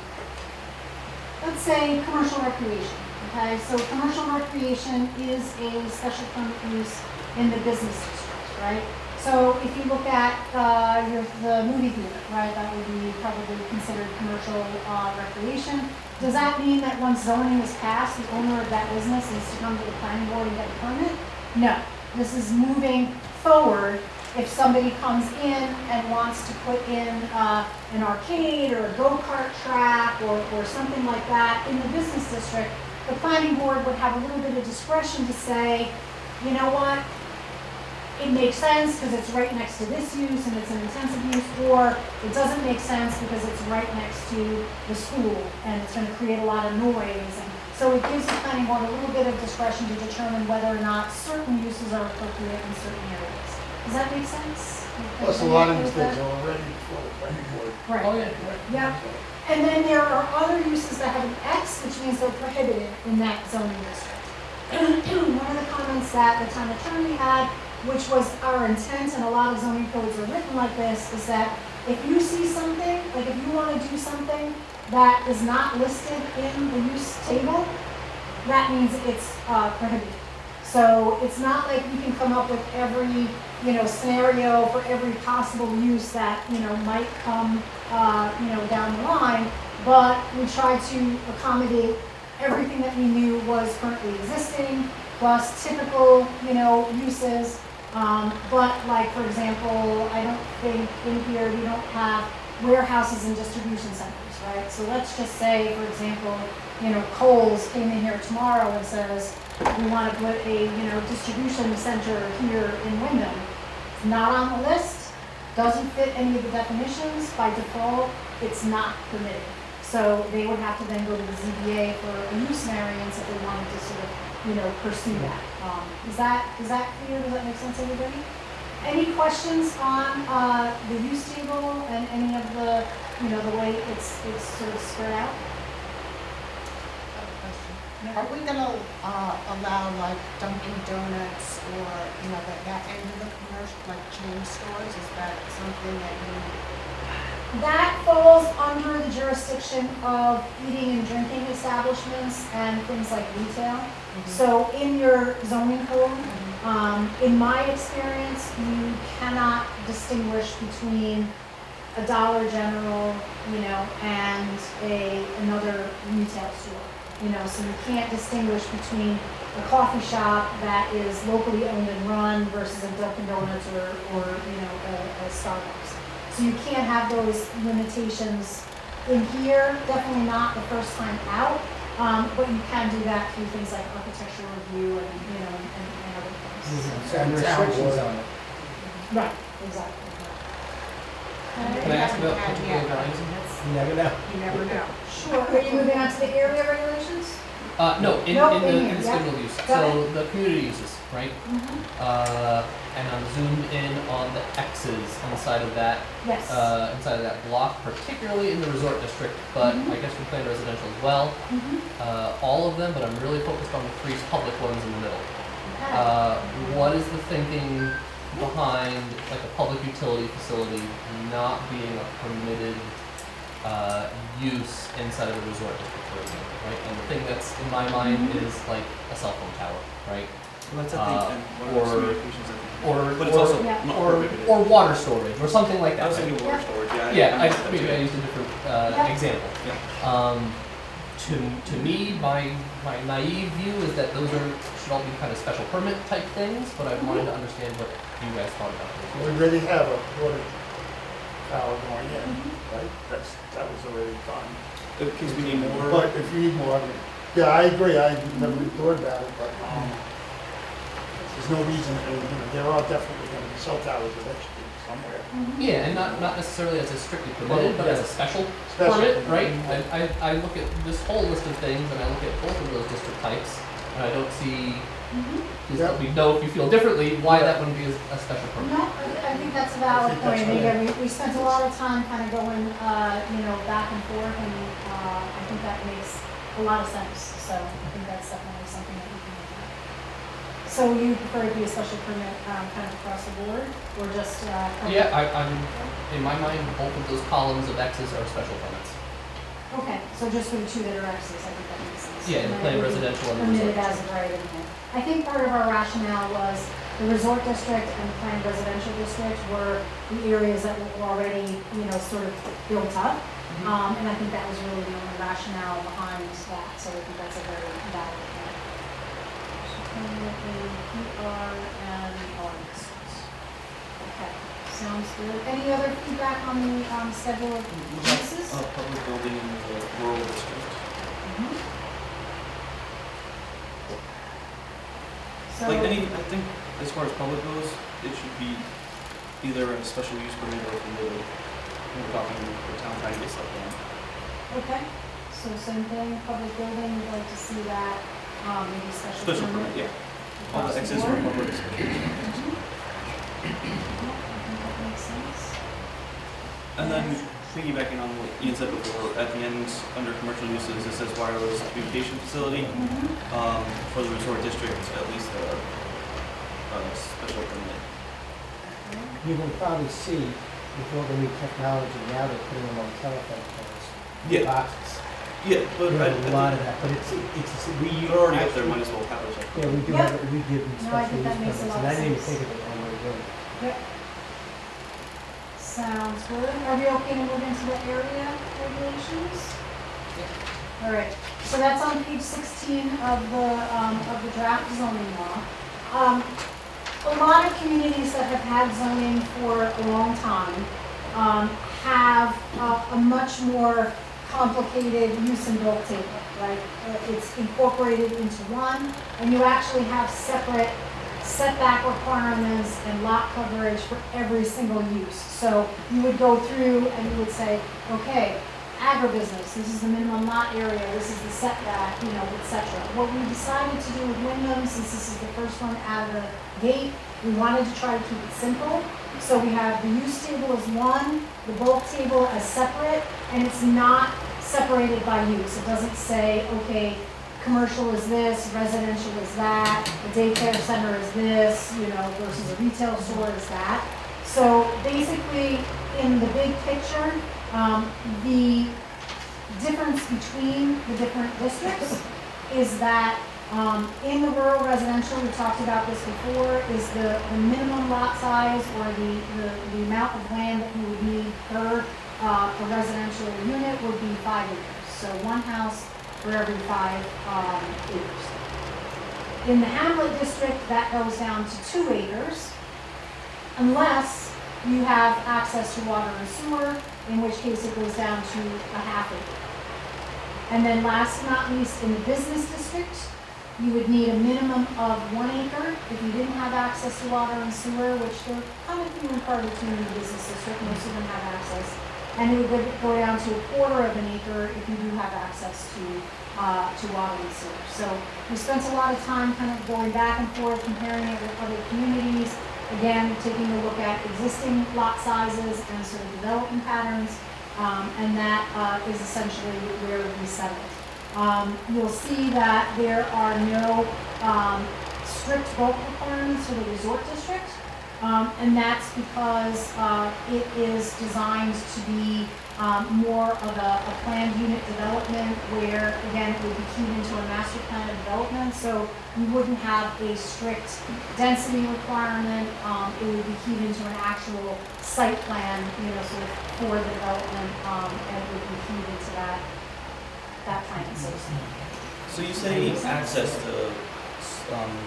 let's say commercial recreation, okay? So commercial recreation is a special permit use in the business district, right? So if you look at, the movie theater, right, that would be probably considered commercial, recreation. Does that mean that once zoning is passed, the owner of that business is to come to the planning board and get a permit? No, this is moving forward. If somebody comes in and wants to put in, an arcade or a go-kart track or something like that in the business district, the planning board would have a little bit of discretion to say, you know what, it makes sense because it's right next to this use and it's an intensive use, or it doesn't make sense because it's right next to the school and it's going to create a lot of noise. And so it gives the planning board a little bit of discretion to determine whether or not certain uses are appropriate in certain areas. Does that make sense? Plus, a lot of these things are already before the planning board. Right. Oh, yeah. Yeah. And then there are other uses that have an X, which means they're prohibited in that zoning district. One of the comments that the town attorney had, which was our intent, and a lot of zoning codes are written like this, is that if you see something, like if you want to do something that is not listed in the use table, that means it's prohibited. So it's not like you can come up with every, scenario for every possible use that, might come, down the line, but we try to accommodate everything that we knew was currently existing, plus typical, uses. But like, for example, I don't think in here we don't have warehouses and distribution centers, right? So let's just say, for example, Kohl's came in here tomorrow and says, we want to put a, distribution center here in Windham. It's not on the list, doesn't fit any of the definitions. By default, it's not permitted. So they would have to then go to the ZBA for a use variance if they wanted to sort of, pursue that. Is that clear? Does that make sense, everybody? Any questions on the use table and any of the, the way it's sort of spread out? Are we gonna allow like Dunkin' Donuts or, that end of the commercial, like chain stores? Is that something that you? That falls under the jurisdiction of eating and drinking establishments and things like retail. So in your zoning code, in my experience, you cannot distinguish between a Dollar General, and another retail store. So you can't distinguish between a coffee shop that is locally owned and run versus a Dunkin' Donuts or a Starbucks. So you can't have those limitations in here, definitely not the first time out, but you can do that through things like architectural review and, and other things. And restrictions on it. Right, exactly. Can I ask about particular values in here? You never know. You never know. Sure, are you moving on to the area regulations? No, in Nope, the in here, scheduled use. Go So the community uses, right? Mm-hmm. And I'm zoomed in on the X's on the side of that, Yes. inside of that block, particularly in the resort district, but Mhm. I guess we plan residential as well. Mm-hmm. All of them, but I'm really focused on the three public ones in the middle. Okay. What is the thinking behind like a public utility facility not being a permitted use inside of the resort district, for example, right? And the thing that's in my mind is like a cell phone tower, right? Well, that's, I think, and one of or- those communications, I think. Or But it's also Yeah. not or prohibited. or water storage or something like I that. was Right? thinking water Yeah. storage, Yeah, I understand maybe that I too. used a different Yeah. example. To me, my naive view is that those should all be kind of special permit type things, but I wanted to understand what you guys thought about We those. already have a water tower going in, right? That was already done. Because we need more. But if you need more, yeah, I agree, I never really thought about it, but, there's no reason, there are definitely gonna be cell towers eventually somewhere. Yeah, and not necessarily as a strictly permitted, but as a special Special. permit, right? I look at this whole list of things and I look at both of those district types, and I don't see, please let me know if you feel differently, why that wouldn't be a special permit. No, I think that's a valid I think that's point. right. Again, we spent a lot of time kind of going, back and forth, and I think that makes a lot of sense. So I think that's definitely something that we can look at. So you prefer to be a special permit kind of across the board, or just? Yeah, I'm, in my mind, both of those columns of X's are special permits. Okay, so just for the two that are X's, I think that makes sense. Yeah, in the And plan that would be residential and the permitted resort. as of right in here. I think part of our rationale was The resort district and the planned residential district were the areas that were already, sort of built up. And I think that was really the only rationale behind that, so I think that's a very valid point. PR and R districts. Okay, sounds good. Any other feedback on the schedule of uses? Public building in the rural district. So, Like I think as far as public goes, it should be either a special use permit or permitted. We're talking the town trying to get stuff done. okay, so same thing, public building, we'd like to see that, maybe special Special permit. permit, yeah. All across the the excess for board. public is special use. Yeah, I think that makes sense. And then piggybacking on what Ian said before, at the end, under commercial uses, it says wireless communication facility. For the resort district, at least a special permit. You can probably see with all the new technology, now they're putting them on telephone poles. Yeah. Boxes. Yeah, but We have a lot of that, but we they're already up there, actually- might as well have it. Yeah, we do Yep. have, we give them No, I special think use that makes a permits, lot and of I didn't even sense. think of it when we were doing it. Yep. Sounds good. Are we okay to move into the area regulations? All right, so that's on page 16 of the draft zoning law. A lot of communities that have had zoning for a long time, have a much more complicated use and bulk table, right? It's incorporated into one, and you actually have separate setback requirements and lot coverage for every single use. So you would go through and you would say, okay, agribusiness, this is the minimum lot area, this is the setback, et cetera. What we decided to do with Windham, since this is the first one out of the gate, we wanted to try to keep it simple. So we have the use table as one, the bulk table as separate, and it's not separated by use. It doesn't say, okay, commercial is this, residential is that, the daycare center is this, versus a retail store is that. So basically, in the big picture, the difference between the different districts is that in the rural residential, we talked about this before, is the minimum lot size or the amount of land that you would need per residential unit would be 5 acres. So one house for every 5 acres. In the hamlet district, that goes down to 2 acres, unless you have access to water and sewer, in which case it goes down to a ½ acre. And then last but not least, in the business district, you would need a minimum of 1 acre if you didn't have access to water and sewer, which they're kind of few and far between in the business district, most of them have access. And it would go down to a ½ acre if you do have access to water and sewer. So we spent a lot of time kind of going back and forth, comparing it with other communities. Again, taking a look at existing lot sizes and sort of development patterns, and that is essentially where we settled. You'll see that there are no strict bulk requirements for the resort district, and that's because it is designed to be more of a planned unit development where, again, it would be keyed into a master plan of development, so you wouldn't have a strict density requirement. It would be keyed into an actual site plan, sort of for the development, and it would be keyed into that plan. So you say access to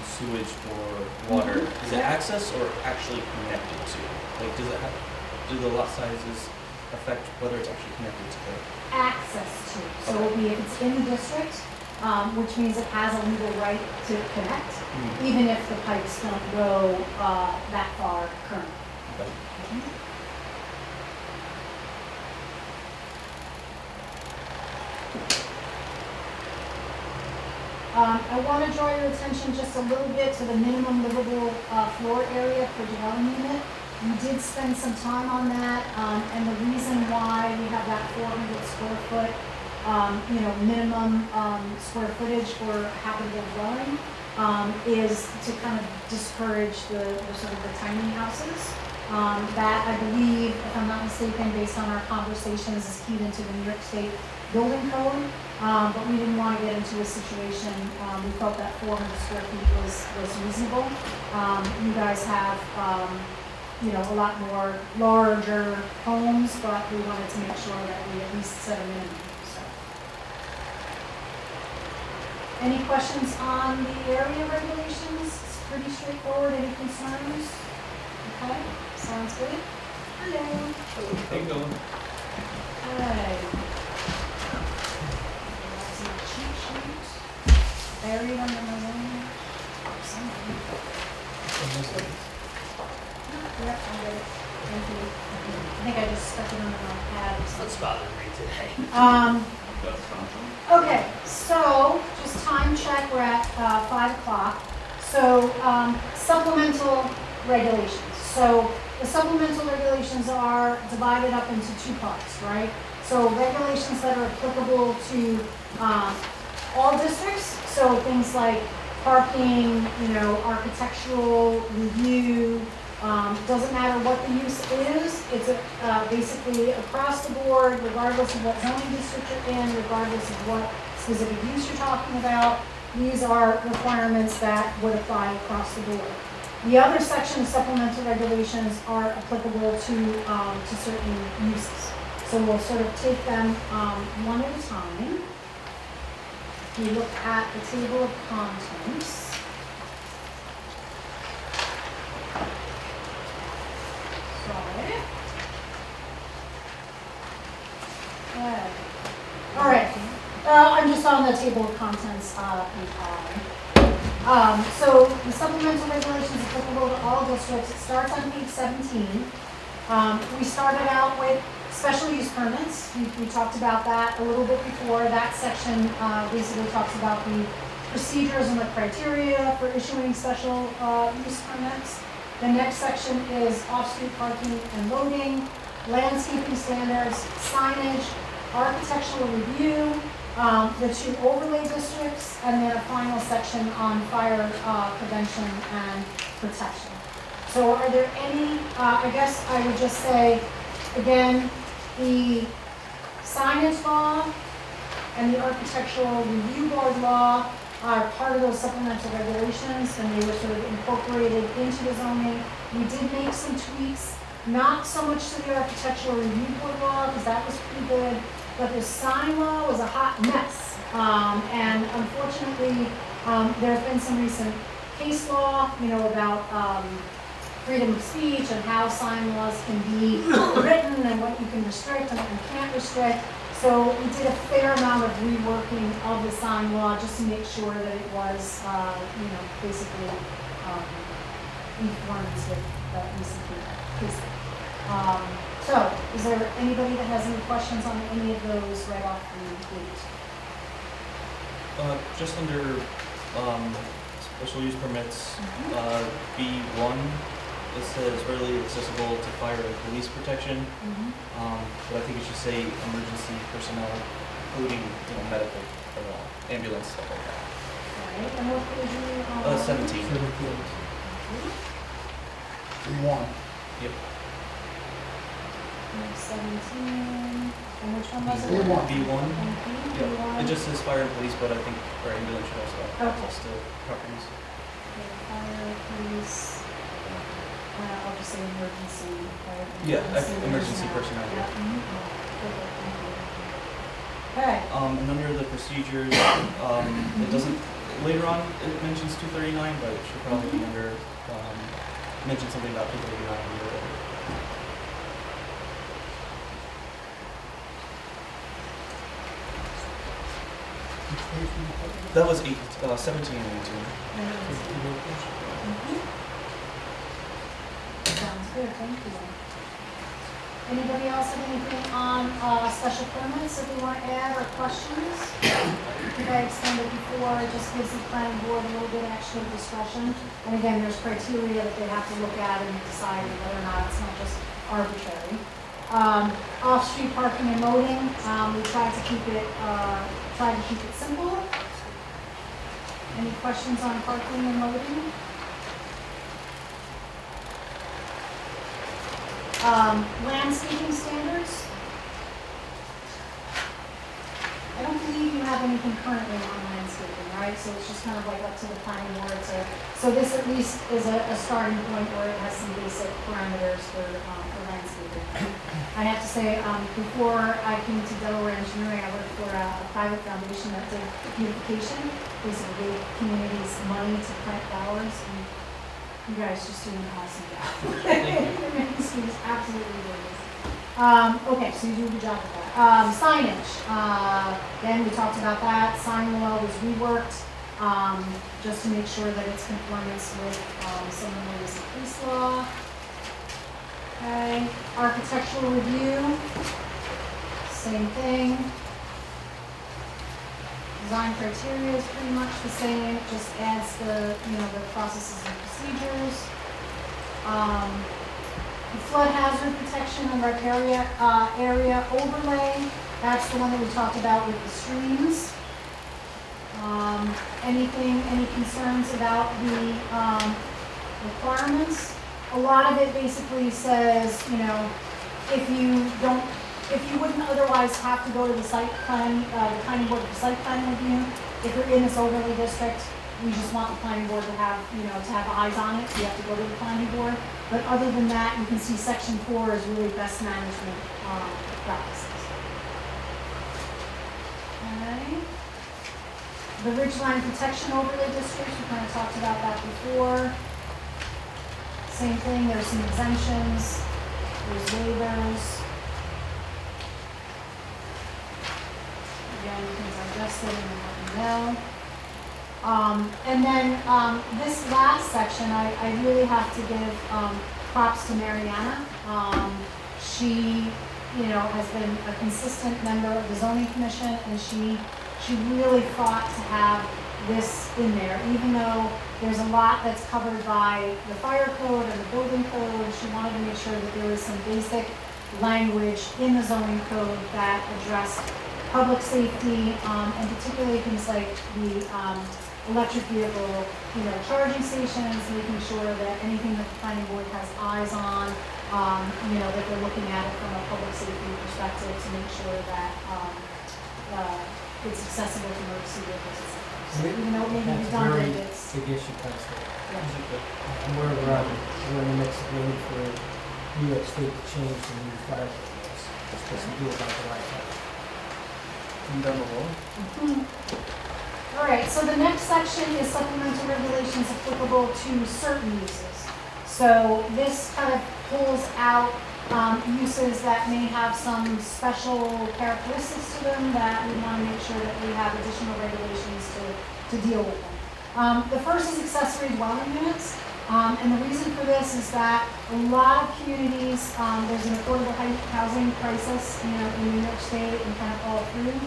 sewage or water. Is it access or actually connected to? Like, do the lot sizes affect whether it's actually connected to the? Access to. So it would be if it's in the district, which means it has a legal right to connect, even if the pipes don't go that far currently. Okay. I want to draw your attention just a little bit to the minimum livable floor area per dwelling unit. We did spend some time on that, and the reason why we have that 400 square foot, minimum square footage for habitable dwelling is to kind of discourage the sort of the tiny houses. That, I believe, if I'm not mistaken, based on our conversations, is keyed into the New York State building code. But we didn't want to get into a situation, we felt that 400 square feet was reasonable. You guys have, a lot more larger homes, but we wanted to make sure that we at least set a minimum, so. Any questions on the area regulations? It's pretty straightforward. Any concerns? Okay, sounds good. Hello. Keep going. Okay. That's my cheat sheet. Buried under my wing. Somewhere. Yep, I got it. Thank you. I think I just stuck it under my pad. What's bothering me today? Okay, so just time check, we're at 5 o'clock. So supplemental regulations. So the supplemental regulations are divided up into two parts, right? So regulations that are applicable to all districts. So things like parking, architectural review. Doesn't matter what the use is, it's basically across the board, regardless of what zoning district you're in, regardless of what specific use you're talking about. These are requirements that would apply across the board. The other section of supplemental regulations are applicable to certain uses. So we'll sort of take them one at a time. We look at the table of contents. Sorry. Okay. All right. I'm just on the table of contents so the supplemental regulations applicable to all districts. It starts on page 17. We started out with special use permits. We talked about that a little bit before. That section basically talks about the procedures and the criteria for issuing special use permits. The next section is off-street parking and loading, landscaping standards, signage, architectural review, the two overlay districts, and then a final section on fire prevention and protection. So are there any, I guess I would just say, again, the signage law and the architectural review board law are part of those supplemental regulations, and they were sort of incorporated into the zoning. We did make some tweaks, not so much to the architectural review board law, because that was pretty good, but the sign law was a hot mess. And unfortunately, there's been some recent case law, about freedom of speech and how sign laws can be written and what you can restrict and what you can't restrict. So we did a fair amount of reworking of the sign law just to make sure that it was, basically in conformance with the recent case. So, is there anybody that has any questions on any of those right off the gate? Just under special use permits, B1, it says readily accessible to fire and police protection. But I think it should say emergency personnel, including medical, ambulance, stuff like that. Alright, and what page are you on? 17. B1. Yep. 17, and which one was it? B1. B1. Thank you, Yep. B1. It just says fire and police, but I think our ambulance should also have Okay. access to properties. Okay, fire, police, I'll just say emergency, fire. Yeah, emergency personnel. Yeah, perfect, thank you. Okay, And under the procedures, it doesn't, later on, it mentions 239, but it should probably be under, mention something about 239 or whatever. That was 17 and 18. Sounds good, thank you. Anybody else have anything on special permits that they want to add or questions? I think I explained it before, it just gives the planning board a little bit of extra discretion. And again, there's criteria that they have to look at and decide whether or not it's not just arbitrary. Off-street parking and loading, we tried to keep it simple. Any questions on parking and loading? Landscaping standards. I don't believe you have anything currently on landscaping, right? So it's just kind of like up to the planning board to, so this at least is a starting point where it has some basic parameters for landscaping. I have to say, before I came to Delaware Engineering, I worked for a private foundation that did beautification, basically gave communities money to plant flowers, and you guys just doing an awesome job. You're making schools absolutely gorgeous. Okay, so you do a good job with that. Signage, again, we talked about that. Sign law was reworked, just to make sure that it's conformance with, some of the recent police law. Okay, architectural review, same thing. Design criteria is pretty much the same, it just adds the, the processes and procedures. The flood hazard protection and riparian area overlay, that's the one that we talked about with the streams. Any concerns about the requirements? A lot of it basically says, if you wouldn't otherwise have to go to the site plan, the planning board for site plan review, if you're in this overlay district, we just want the planning board to have, to have eyes on it, so you have to go to the planning board. But other than that, you can see section 4 is really best management practices. Okay. The ridgeline protection overlay district, we kind of talked about that before. Same thing, there's some exemptions, there's waivers. Again, you can digest it and let me know. And then this last section, I really have to give props to Mariana. She, has been a consistent member of the zoning commission, and she really fought to have this in there, even though there's a lot that's covered by the fire code and the building code. She wanted to make sure that there was some basic language in the zoning code that addressed public safety, and particularly things like the electric vehicle, charging stations, making sure that anything that the planning board has eyes on, that they're looking at it from a public safety perspective to make sure that it's accessible to emergency vehicles, etc. So even though it may be redundant, it's Big issue, Council. yeah. And we're in the midst of waiting for New York State to change the new fire code laws. It's supposed to do about the right time. Come down the road. All right, so the next section is supplemental regulations applicable to certain uses. So this kind of pulls out uses that may have some special characteristics to them that we want to make sure that we have additional regulations to deal with them. The first is accessory dwelling units. And the reason for this is that a lot of communities, there's an affordable housing crisis, in New York State and kind of all through.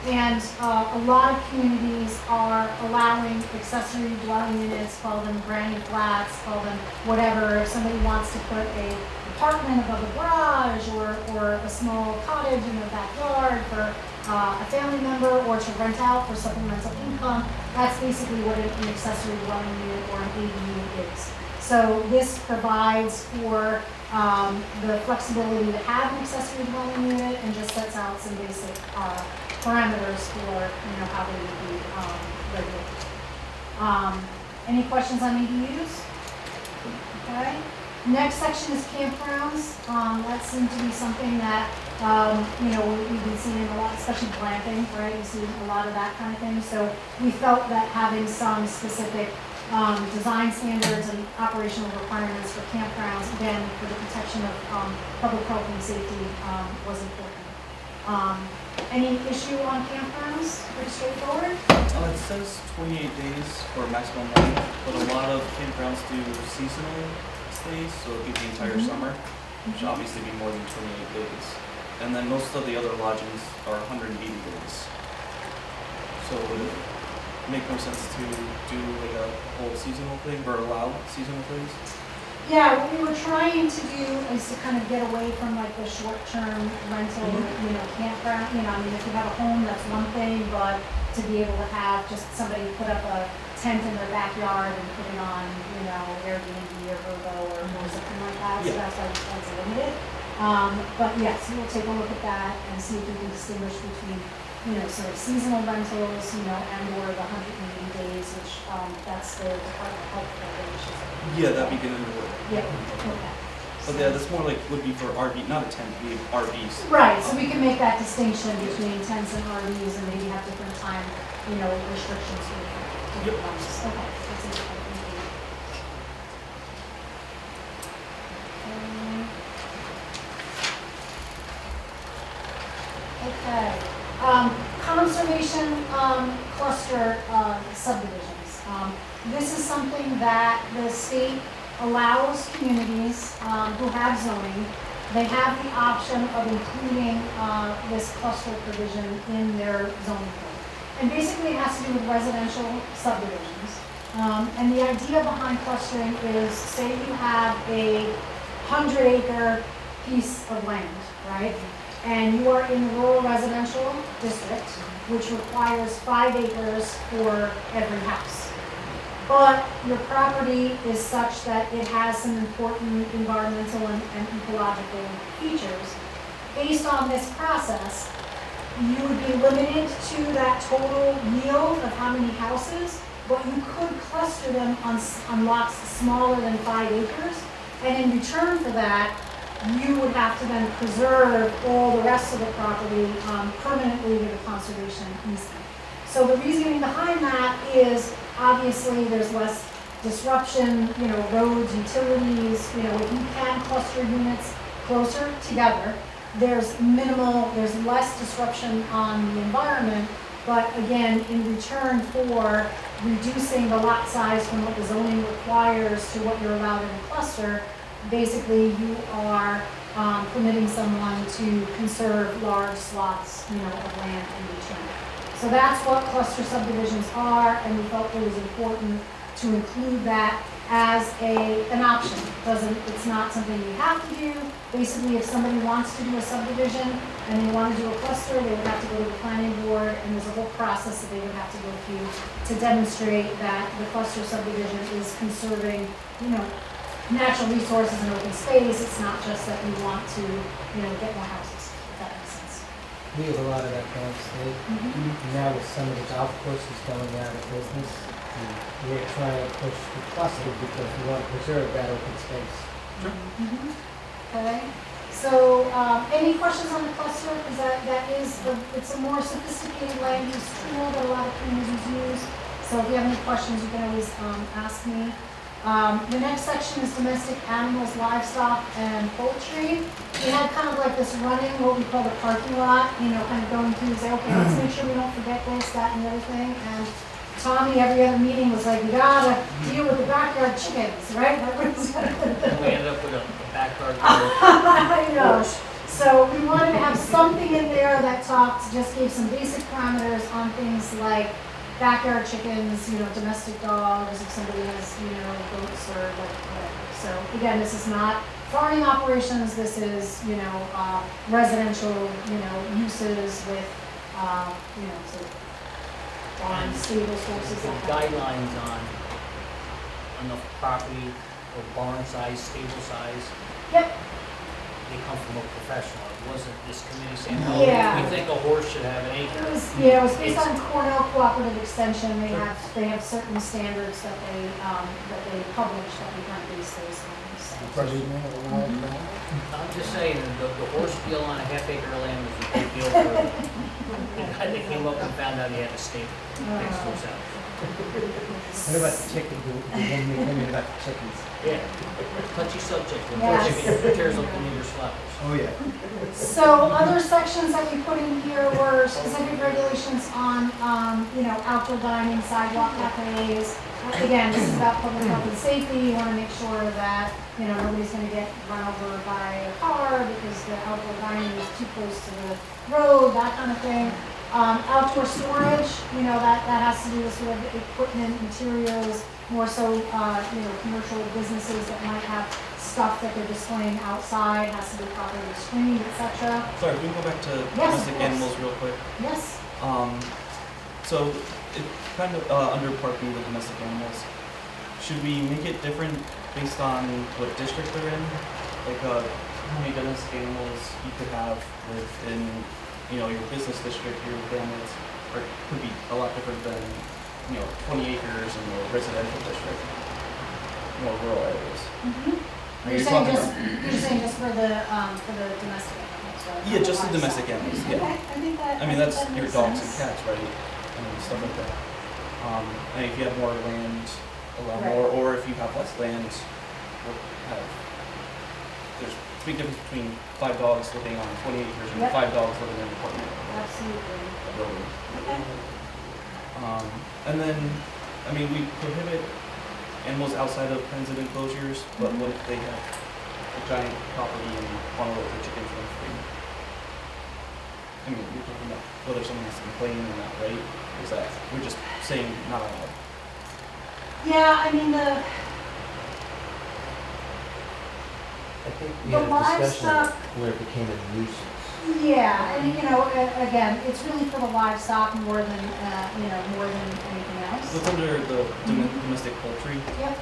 And a lot of communities are allowing accessory dwelling units, call them granny flats, call them whatever. If somebody wants to put a apartment above a garage or a small cottage in their backyard for a family member or to rent out for supplemental income, that's basically what an accessory dwelling unit or an ADU is. So this provides for the flexibility to have an accessory dwelling unit and just sets out some basic parameters for how they would be regulated. Any questions on ADUs? Okay. Next section is campgrounds. That seemed to be something that we've been seeing a lot, especially glamping, right? You see a lot of that kind of thing. So we felt that having some specific design standards and operational requirements for campgrounds, again, for the protection of public health and safety, was important. Any issue on campgrounds? Pretty straightforward. It says 28 days for maximum length, but a lot of campgrounds do seasonal stays, so it'd be the entire summer, which should obviously be more than 28 days. And then most of the other lodgings are 180 days. So would it make more sense to do like a whole seasonal thing or allow seasonal things? Yeah, what we were trying to do is to kind of get away from like the short-term rental, campground. If you have a home, that's one thing, but to be able to have just somebody put up a tent in their backyard and put it on, Airbnb or Vrbo or something like that. Yeah. that's why it's limited. But yes, we'll take a look at that and see if we can distinguish between, sort of seasonal rentals, and or the 180 days, which, that's the Department of Health regulations. Yeah, that'd be good in the wood. Yeah, okay. But yeah, that's more like would be for RV, not a tent, would be RVs. Right, so we can make that distinction between tents and RVs and maybe have different time, restrictions for different ones. Okay, that's interesting. Okay, conservation, cluster, subdivisions. This is something that the state allows communities, who have zoning. They have the option of including, this cluster provision in their zoning code. And basically it has to do with residential subdivisions. And the idea behind clustering is, say you have a 100-acre piece of land, right? And you are in the rural residential district, which requires 5 acres for every house. But your property is such that it has some important environmental and ecological features. Based on this process, you would be limited to that total yield of how many houses, but you could cluster them on lots smaller than 5 acres. And in return for that, you would have to then preserve all the rest of the property permanently with a conservation easement. So the reasoning behind that is obviously there's less disruption, roads, utilities, if you can cluster units closer together, there's less disruption on the environment, but again, in return for reducing the lot size from what the zoning requires to what you're allowed in a cluster, basically you are permitting someone to conserve large swaths, of land in return. So that's what cluster subdivisions are, and we felt it was important to include that as an option. It's not something you have to do. Basically, if somebody wants to do a subdivision and they want to do a cluster, they would have to go to the planning board, and there's a whole process that they would have to go through to demonstrate that the cluster subdivision is conserving, natural resources and open space. It's not just that we want to, get more houses, if that makes sense. We have a lot of that downstate. Now with some of the golf courses going out of business, we're trying to push the cluster because we want to preserve that open space. Okay, so, any questions on the cluster? Because it's a more sophisticated land use tool that a lot of communities use. So if you have any questions, you can always, ask me. The next section is domestic animals, livestock, and poultry. We had kind of like this running, what we call the parking lot, kind of going through, say, okay, let's make sure we don't forget this, that, and the other thing. And Tommy, every other meeting was like, we gotta deal with the backyard chickens, right? And we ended up with a backyard. I know. So we wanted to have something in there that just gave some basic parameters on things like backyard chickens, domestic dogs, if somebody has, goats or whatever. So again, this is not farming operations, this is, residential, uses with, sort of barns, stables, horses, The that kind of thing. guidelines on the property or barn size, stable size, Yep, they come from a professional. It wasn't this committee saying, oh, Yeah. we think a horse should have an acre. it was based on Cornell Cooperative Extension. They have certain standards that they publish that we kind of base those on. So. Probably may have a lot of that. I'm just saying, the horse deal on a half-acre land was a big deal for the guy that came up and found out he had a stable next to his house. What about the chicken? The one we came in about the chickens. Yeah, touchy subject, when Yes. chicken tears up the neighbor's flowers. Oh, yeah. So other sections that we put in here were specific regulations on, outdoor dining, sidewalk cafes. Again, this is about public health and safety. You want to make sure that, nobody's going to get run over by a car because the outdoor dining is too close to the road, that kind of thing. Outdoor storage, that has to do with sort of equipment, materials, more so, commercial businesses that might have stuff that they're displaying outside, has to be properly screened, etc. Sorry, we can go back to Yes, domestic of course. animals real quick. Yes? So it kind of under Part B with domestic animals. Should we make it different based on what district they're in? like how many domestic animals you could have within, your business district, your families, or could be a lot different than, 20 acres in the residential district, more rural areas. Are You're you saying talking just, about- you're saying just for the domestic animals, right? Yeah, just the livestock. domestic animals, yeah. Okay, I think that, I mean, that's that your makes dogs and sense. cats, right? Stuff like that. And if you have more land, allow Right. more, or if you have less land, there's a big difference between 5 dogs living on 20 acres and Yep. 5 dogs living in an apartment Absolutely. building. Okay. And then, I mean, we prohibit animals outside of pens and enclosures, but what if they have a giant property and want to let their chickens run free? I mean, you're talking about whether someone has to complain or not, right? Is that, we're just saying not allowed. Yeah, I mean, the I think we The had a discussion livestock- where it became a nuisance. Yeah, and again, it's really for the livestock more than, more than anything else. What's under the domestic poultry, Yep.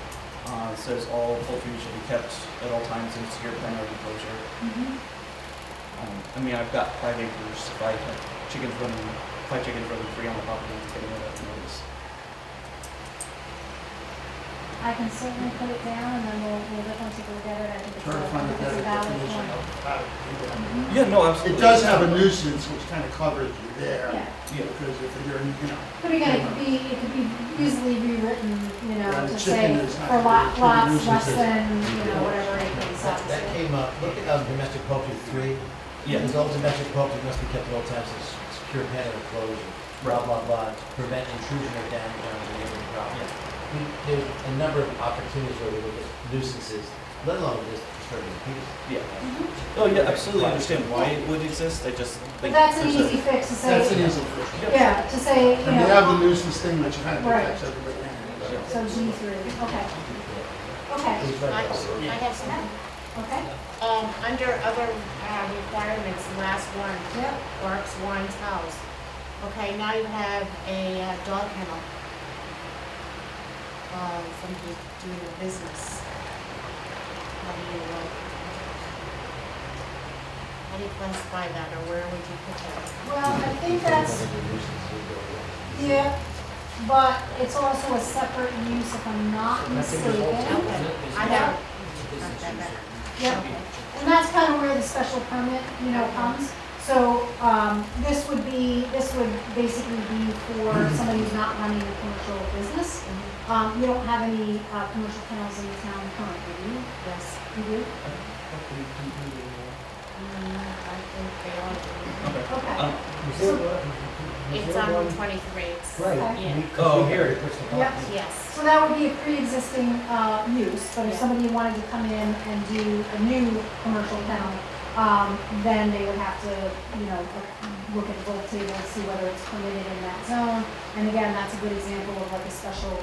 it says all poultry should be kept at all times in secure pen or enclosure. I mean, I've got 5 acres, if I have chickens running, 5 chickens running free on the property, I'm getting rid of notice. I can certainly put it down and then we'll definitely take a look at it. I think Try to find a it's better a valid definition point. of how to do that. Yeah, no, absolutely. It does have a nuisance, which kind of covers you there. Yeah. Yeah. Because if you're, But again, it could be easily rewritten, Yeah, to chicken say is not for gonna be a lots nuisance. less than, whatever acres. That came up, look at domestic poultry 3. Yeah. Because all domestic poultry must be kept at all times in secure pen or enclosure, blah, blah, blah, to prevent intrusion or damage on the neighboring property. There's a number of opportunities where we look at nuisances, let alone just disturbing peace. Yeah. Oh, yeah, absolutely understand why it would exist, I just But think. that's an there's a- easy fix to that's an say, easy fix. yeah, to say, And you have the nuisance thing, which kind of protects everybody. So G3, okay. Okay, I have some, okay, under other requirements, the last one, yep, Barks Wine's house. Okay, now you have a dog kennel. Somebody doing a business. How do you classify that, or where would you put that? well, I think that's, yeah, but it's also a separate use if I'm not mistaken. I have, Yep, and that's kind of where the special permit, comes. So, this would basically be for somebody who's not running a commercial business. You don't have any, commercial kennels in the town currently, do you? yes, You do? I think they all do. Okay. Okay. It's on 23. Right. Yeah. Oh, We hear okay. it, Crystal Yep. Palace. Yes. So that would be a pre-existing, use, but if Yeah. somebody wanted to come in and do a new commercial kennel, then they would have to, look at the bulk table and see whether it's permitted in that zone. And again, that's a good example of like a special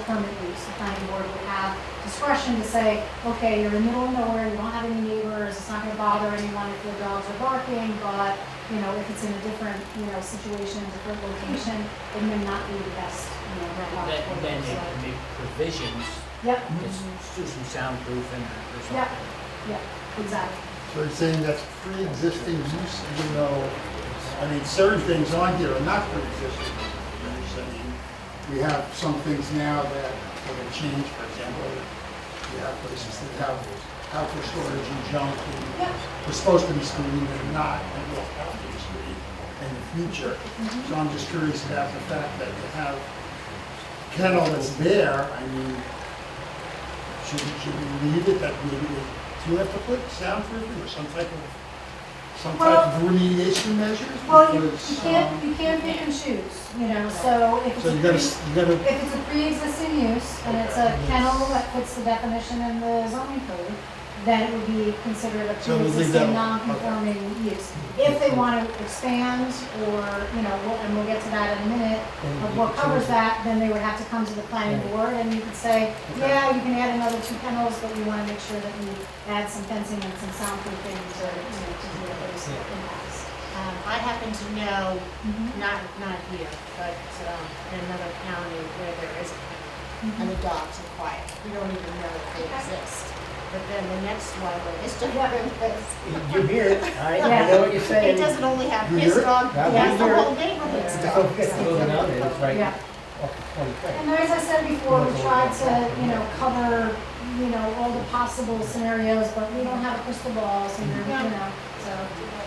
permit use. The planning board would have discretion to say, okay, you're in the middle of nowhere, you don't have any neighbors, it's not gonna bother anyone if your dogs are barking, but, if it's in a different, situation, different location, it may not be the best, route Then, for then them, they so. can make provisions, Yep, just do some soundproofing or Yep. something. exactly. So you're saying that's pre-existing use, even though, certain things on here are not pre-existing use. We have some things now that have changed, for example, we have places that have outdoor storage and junk, and Yep. we're supposed to be screened and not, and will have to be screened in the future. So I'm just curious about the fact that you have kennel that's there, should we leave it that maybe do you have to put soundproofing or some type of remediation measures? Well, you Because, can't pick and choose, so if So it's you gotta, if it's a pre-existing use and it's a kennel that fits the definition in the zoning code, then it would be considered a So we'll leave that pre-existing alone. non-conforming use. If they want to expand or, and we'll get to that in a minute, of what covers that, then they would have to come to the planning board and you could say, yeah, you can add another 2 kennels, but we want to make sure that we add some fencing and some soundproofing to deal with those impacts. I happen to know, Mhm. not here, but in another county where there is a kennel, and the dogs are quiet. We don't even know if they exist. but then the next one is different. You hear it, I Yeah. know what you're It saying. doesn't only have You his hear it? dog, Yeah, it we has the hear it. whole neighborhood's It's dogs. moving out there, it's right Yeah. off of 23. And as I said before, we tried to, cover, all the possible scenarios, but we don't have a crystal ball, so so. It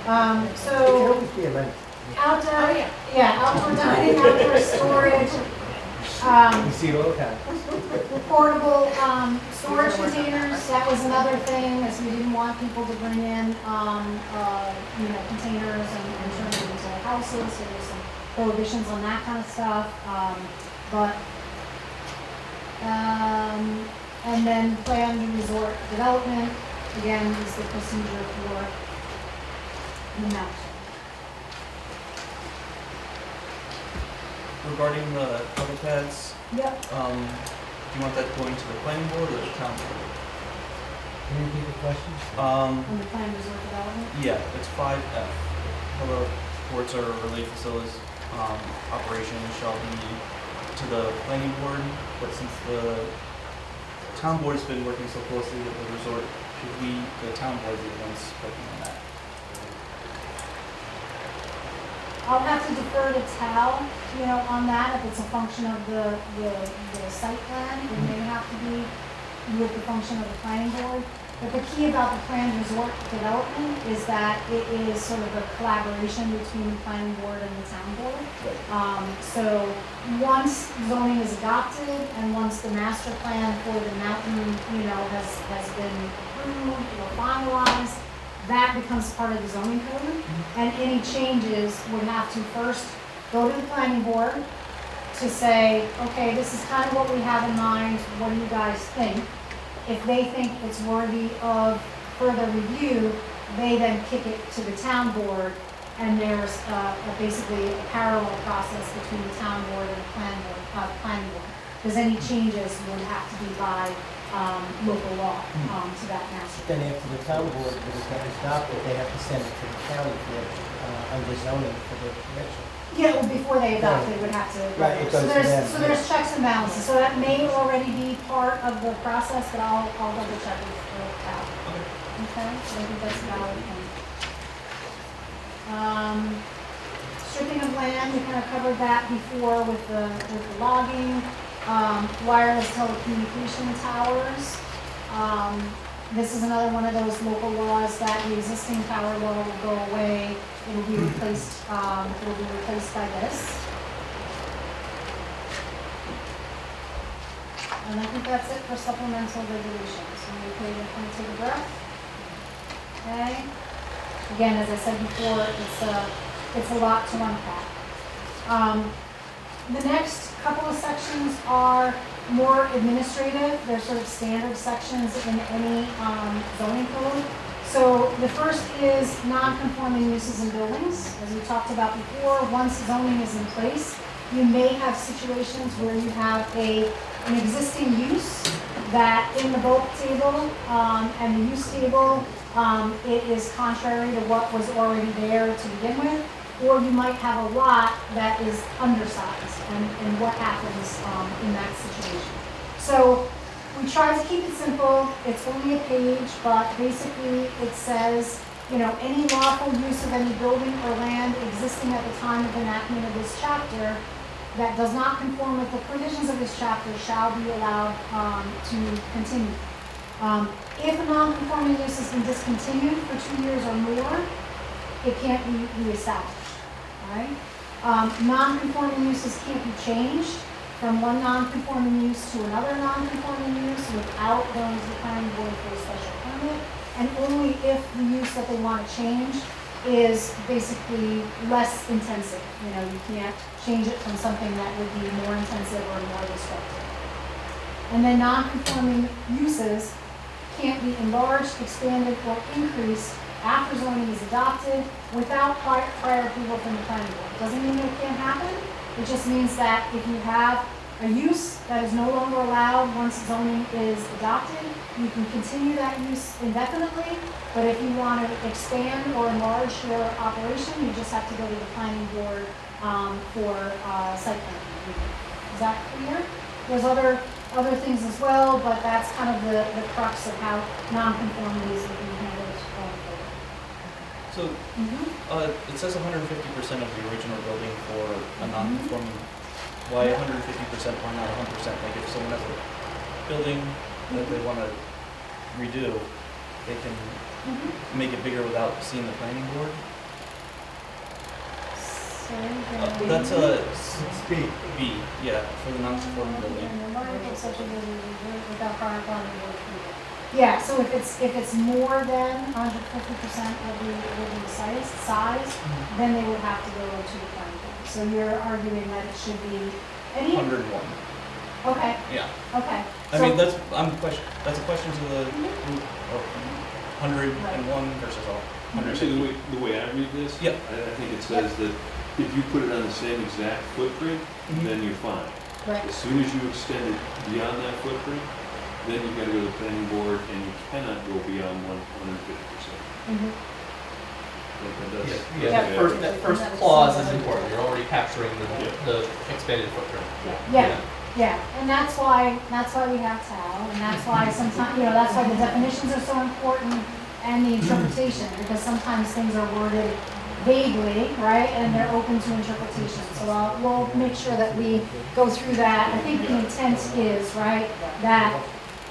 can So always be amended. outdoor, Oh, outdoor dining, outdoor storage, We see it all the time. portable, storage containers, that was another thing, as we didn't want people to bring in, containers and turn them into houses, so there's some prohibitions on that kind of stuff, and then planned resort development, again, is the procedure for the map. Regarding the cover pads, Yep. do you want that going to the planning board or the town board? Can you repeat the question? On the planned resort development. Yeah, it's 5F. Other ports or related facilities, operation shall be to the planning board, but since the town board's been working so closely with the resort, should we, the town board, be the ones working on that? I'll have to defer to Tal, on that, if it's a function of the site plan, it may have to be with the function of the planning board. But the key about the planned resort development is that it is sort of a collaboration between the planning board and the town board. So once zoning is adopted and once the master plan for the mountain, has been approved or finalized, that becomes part of the zoning code. And any changes would have to first go to the planning board to say, okay, this is kind of what we have in mind, what do you guys think? If they think it's worthy of further review, they then kick it to the town board, and there's basically a parallel process between the town board and the planning board. Because any changes would have to be by local law to that master. Then after the town board is adopted, they have to send it to the county for, under zoning for the commission. Yeah, well, before they adopt, they would have to. Right, it So goes to there's, them, so there's checks and balances, so that may already be part of the process, but I'll double check with Cal. Okay, so I think that's a valid point. Stripping of land, we kind of covered that before with the logging. Wireless telecommunication towers. This is another one of those local laws that the existing tower law will go away. It will be replaced by this. And I think that's it for supplemental regulations. And we can kind of take a breath. Okay. Again, as I said before, it's a lot to unpack. The next couple of sections are more administrative. They're sort of standard sections in any zoning code. So the first is non-conforming uses in buildings. As we talked about before, once zoning is in place, you may have situations where you have an existing use that in the bulk table and the use table, it is contrary to what was already there to begin with. Or you might have a lot that is undersized, and what happens in that situation. So we try to keep it simple. It's only a page, but basically it says, any lawful use of any building or land existing at the time of enactment of this chapter that does not conform with the provisions of this chapter shall be allowed to continue. If a non-conforming use has been discontinued for 2 years or more, it can't be reestablished. Right? Non-conforming uses can't be changed from one non-conforming use to another non-conforming use without going to the planning board for a special permit, and only if the use that they want to change is basically less intensive. You can't change it from something that would be more intensive or more destructive. And then non-conforming uses can't be enlarged, expanded, or increased after zoning is adopted without prior approval from the planning board. It doesn't mean it can't happen. It just means that if you have a use that is no longer allowed once zoning is adopted, you can continue that use indefinitely. But if you want to expand or enlarge your operation, you just have to go to the planning board for site plan review. Is that clear? There's other other things as well, but that's kind of the crux of how non-conformities will be handled going forward. So, it says 150% of the original building for a non-conforming. Why 150%? Why not 100%? Like if someone has a building that they want to redo, they can make it bigger without seeing the planning board. That's a Speed. B, yeah, for the non-conforming building. Without prior planning board approval. Yeah, so if it's more than 150% of the original size, then they would have to go to the planning board. So you're arguing that it should be any? 101. Okay, Yeah. okay. I So- mean, that's a question to the group of 101 versus all. Actually, the way I read this, Yep. I think it says that if you put it on the same exact footprint, then you're fine. Right. As soon as you extend it beyond that footprint, then you gotta go to the planning board, and you cannot go beyond 150%. Mhm. Yeah, that first clause is important. You're already capturing the expanded footprint. Yeah, and that's why we have TAO, and that's why sometimes, that's why the definitions are so important and the interpretation, because sometimes things are worded vaguely, right, and they're open to interpretation. So we'll make sure that we go through that. I think the intent is, right, that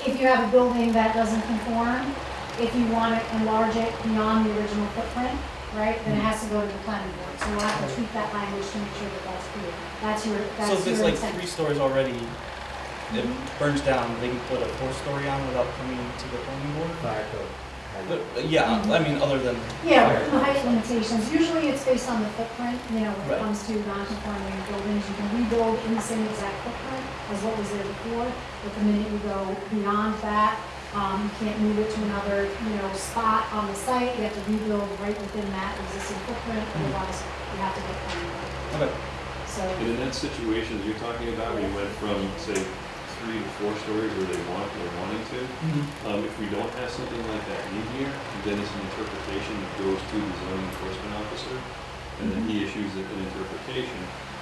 if you have a building that doesn't conform, if you want to enlarge it beyond the original footprint, right, then it has to go to the planning board. So we'll have to tweak that language to make sure that that's clear. That's your So if it's your like intent. 3 stories already, it burns down, they can put a 4-story on without coming to the planning board? Fire code. Yeah, I mean, other than. Yeah, with the height limitations, usually it's based on the footprint, when it Right. comes to non-conforming buildings, you can rebuild in the same exact footprint as what was there before, but the minute you go beyond that, you can't move it to another, spot on the site, you have to rebuild right within that existing footprint, otherwise you have to get planning board. Okay. So, And in that situation that you're talking about, where you went from, say, 3 to 4 stories where they're wanting to, if we don't have something like that in here, then it's an interpretation that goes to the zoning enforcement officer, and then he issues an interpretation,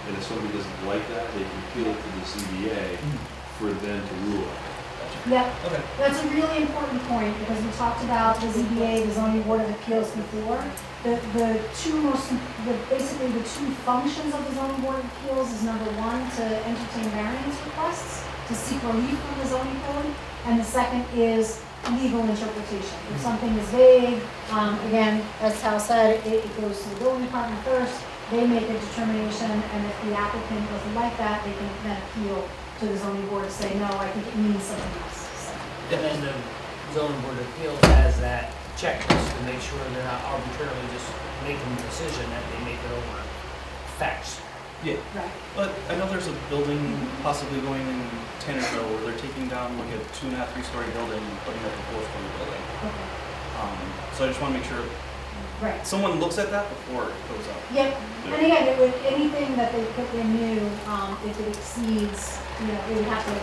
and if somebody doesn't like that, they can appeal it to the CBA for them to rule on it. yep, Okay. that's a really important point, because we talked about the ZBA, the zoning board of appeals before. Basically the two functions of the zoning board of appeals is number one, to entertain variance requests, to seek relief from the zoning code, and the second is legal interpretation. If something is vague, again, as Tal said, it goes to the building department first, they make a determination, and if the applicant doesn't like that, they can then appeal to the zoning board to say, no, I think it means something else. So, And then the zoning board of appeals has that checklist to make sure they're not arbitrarily just making the decision, that they make it over facts. Yeah, right. but I know there's a building possibly going in Tannerville where they're taking down like a 2.5, 3-story building and putting up a 4-story building. Okay. So I just want to make sure Right. someone looks at that before it goes up. Yep, and again, it would, anything that they put in new, if it exceeds, it would have to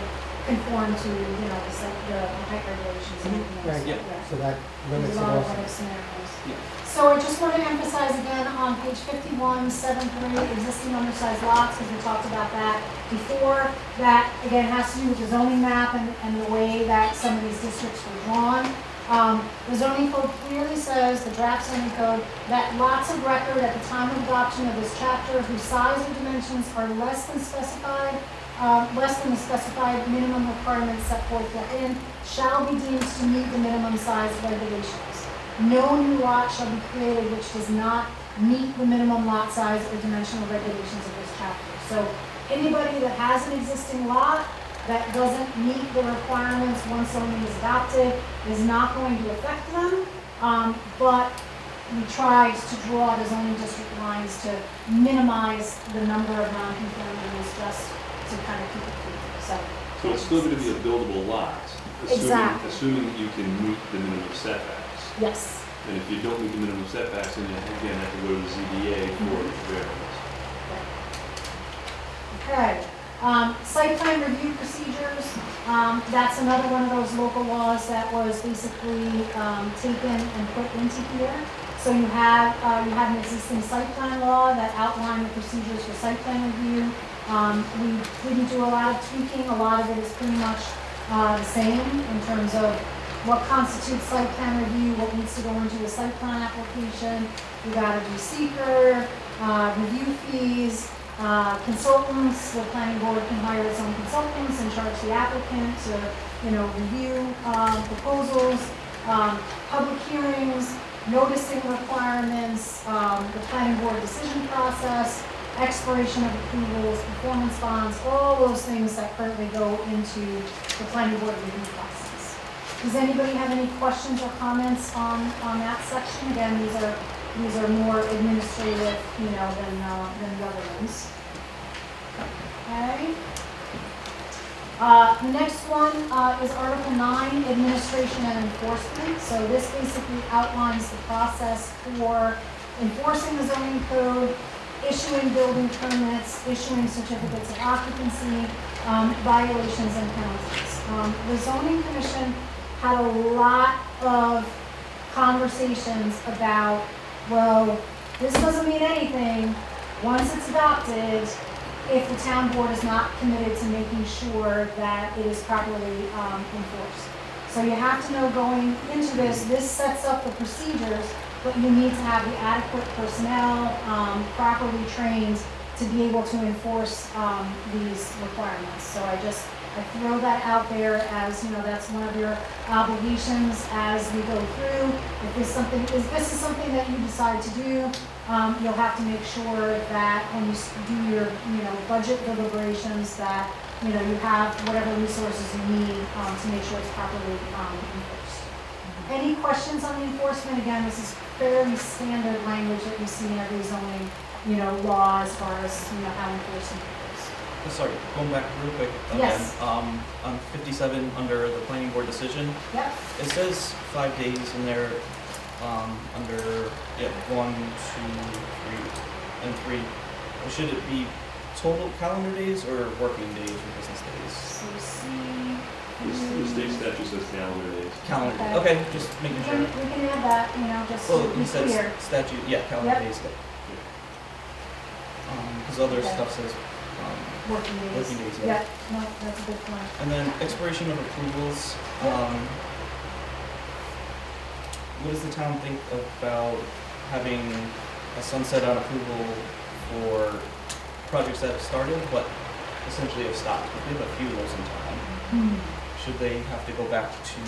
conform to, the height regulations and everything else. Right, yeah. So that limits There's it a lot of also. other scenarios. Yeah. So I just want to emphasize again on page 51, 7.3, existing undersized lots, because we talked about that before. That, again, has to do with the zoning map and the way that some of these districts were drawn. The zoning code clearly says, the draft zoning code, that lots of record at the time of adoption of this chapter whose size or dimensions are less than the specified minimum requirements set forth therein, shall be deemed to meet the minimum size regulations. No new lot shall be created which does not meet the minimum lot size or dimensional regulations of this chapter. So anybody that has an existing lot that doesn't meet the requirements once zoning is adopted is not going to affect them, but we tried to draw the zoning district lines to minimize the number of non-conformities, just to kind of keep it clear. So it's still going to be a buildable lot, Exactly. assuming that you can meet the minimum setbacks. Yes. And if you don't meet the minimum setbacks, then you again have to go to the ZBA for variance. Okay. Site plan review procedures, that's another one of those local laws that was basically taken and put into here. So you have an existing site plan law that outlined the procedures for site plan review. We didn't do a lot of tweaking, a lot of it is pretty much the same in terms of what constitutes site plan review, what needs to go into a site plan application. We gotta do seeker, review fees, consultants, the planning board can hire its own consultants and charge the applicant to, review proposals, public hearings, noticing requirements, the planning board decision process, expiration of approvals, performance bonds, all those things that currently go into the planning board review process. Does anybody have any questions or comments on that section? Again, these are more administrative, than the other ones. Okay. The next one is Article 9, Administration and Enforcement. So this basically outlines the process for enforcing the zoning code, issuing building permits, issuing certificates of occupancy, violations and penalties. The zoning commission had a lot of conversations about, well, this doesn't mean anything once it's adopted if the town board is not committed to making sure that it is properly enforced. So you have to know going into this sets up the procedures, but you need to have the adequate personnel, properly trained to be able to enforce these requirements. So I throw that out there as, that's one of your obligations as we go through. If this is something that you decide to do, you'll have to make sure that when you do your, budget deliberations that, you have whatever resources you need to make sure it's properly enforced. Any questions on the enforcement? Again, this is fairly standard language that you see in every zoning, law as far as, how enforcement goes. Sorry, going back real quick again. Yes. On 57 under the planning board decision, Yep. it says 5 days in there, under 1, 2, 3, and 3. Should it be total calendar days or working days or business days? So see. The state statute says calendar days. Calendar. Okay. Okay, just making We sure. can add that, just Well, to be it says clear. statute, calendar Yep. days. Because other Okay. stuff says Working days. working days. Yeah, no, that's a good point. And then expiration of approvals. What does the town think about having a sunset on approval for projects that have started but essentially have stopped? We have a few of those in town. Should they have to go back to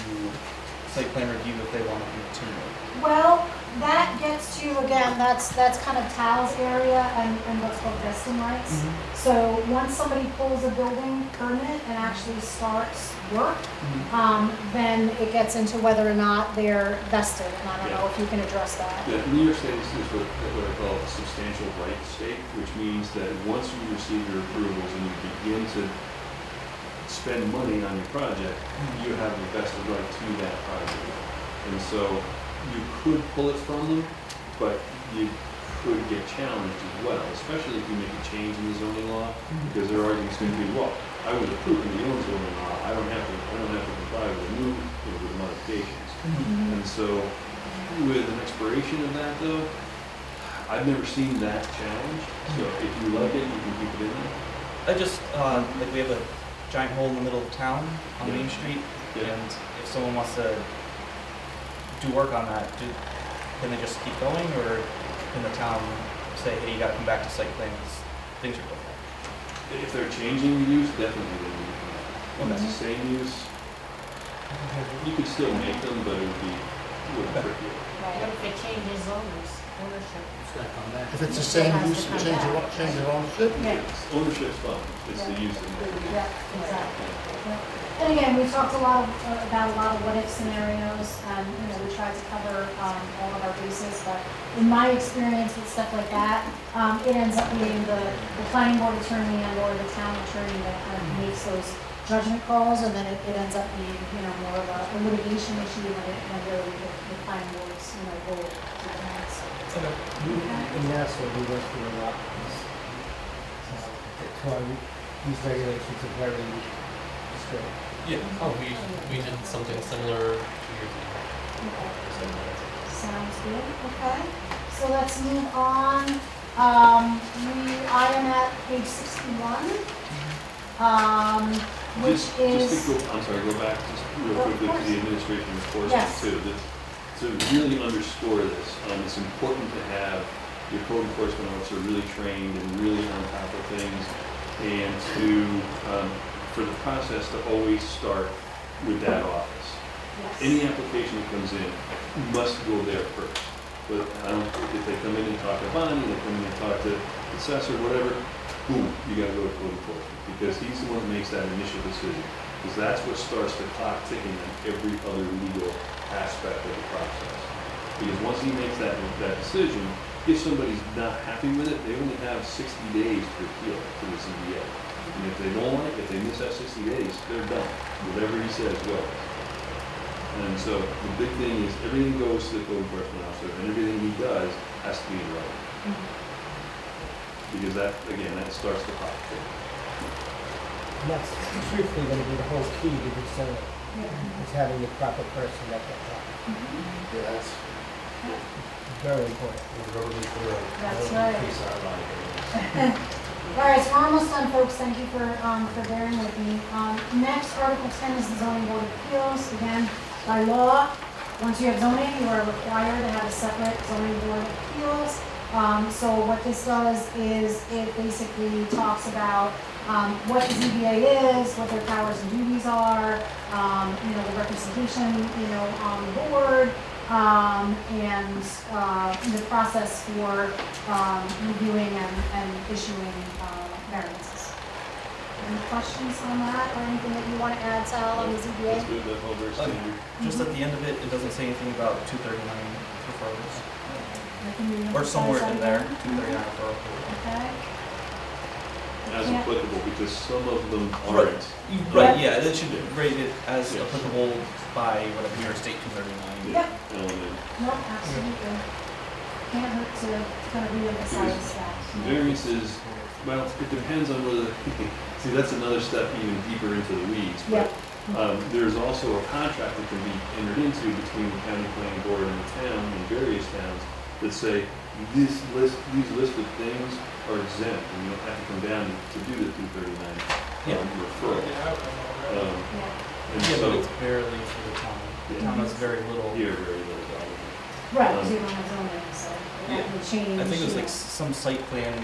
site plan review if they want to continue? Well, that gets to, again, that's kind of Tal's area and what's called vesting rights. So once somebody pulls a building permit and actually starts work, then it gets into whether or not they're vested, and I don't know if you can address that. Yeah, New York State is what I call a substantial right state, which means that once you receive your approvals and you begin to spend money on your project, you have a vested right to that project. And so you could pull it from them, but you could get challenged as well, especially if you make a change in the zoning law, because their argument's going to be, well, I was approved in the old zoning law, I don't have to comply with the new, with the modifications. And so with an expiration of that though, I've never seen that challenge. So if you like it, you can keep it in there. I just, we have a giant hole in the middle of town on Main Street, and if someone wants to do work on that, can they just keep going, or can the town say, hey, you gotta come back to site plan because things are going on? If they're changing the use, definitely they need to come out. If it's the same use, you could still make them, but it would be a little trickier. What if it changes ownership? It's gonna come back. If it's the same use, change of ownership? Yeah. Ownership's fine, it's the use of it. Yeah, exactly. Yeah. And again, we talked about a lot of what-if scenarios, and, we tried to cover all of our bases, but in my experience with stuff like that, it ends up being the planning board attorney and or the town attorney that kind of makes those judgment calls, and then it ends up being, more of a litigation issue when really the planning board's, role determines. And that's what we went through a lot. These regulations are very strict. Yeah. Oh, we did something similar 2 years ago. Okay. Sounds good, okay. So let's move on I am at page 61, which Just is, to go, I'm sorry, go back just real Of quickly to course. the administration enforcement Yes. too. To really underscore this, it's important to have your code enforcement officer really trained and really on top of things, and for the process to always start with that office. yes. Any application that comes in must go there first. But if they come in and talk to Bonnie, they come in and talk to the assessor, whatever, boom, you gotta go to code enforcement, because he's the one that makes that initial decision. Because that's what starts the clock ticking on every other legal aspect of the process. Because once he makes that decision, if somebody's not happy with it, they only have 60 days to appeal to the ZBA. And if they don't like it, if they miss that 60 days, they're done. Whatever he says goes. And so the big thing is everything goes to the code enforcement officer, and everything he does has to be in writing. Because that, again, that starts the clock. And that's truthfully gonna be the whole key to the zoning, is having the proper person at that time. Yeah, that's Very important. That's right. All right, so we're almost done, folks. Thank you for bearing with me. Next, Article 10 is the zoning board of appeals. Again, by law, once you have zoning, you are required to have a separate zoning board of appeals. So what this does is it basically talks about what the ZBA is, what their powers and duties are, the representation, on the board, and the process for reviewing and issuing variances. Any questions on that, or anything that you want to add, Sal, on the ZBA? That's good, that's all very standard. Just at the end of it, it doesn't say anything about 239 referrals. Or Or somewhere in there, 239 referrals. Okay. As Yeah. applicable, because some of them Right. aren't. Right, yeah, it should rate it as Yeah. applicable by whatever New York State 239. Yep. Element. No, absolutely. Can't hurt to kind of reemphasize that. Variances, well, it depends on whether, see, that's another step even deeper into the weeds. But there's also a contract that can be entered into between the county planning board and the town, and various towns, that say, these listed things are exempt, and you don't have to come down to do the 239 Yeah. referral. Yeah. And Yeah, so, but it's barely for the town. The town has very little. here, very little problem. Right, because you don't have zoning, so that would change. I think it was like some site plan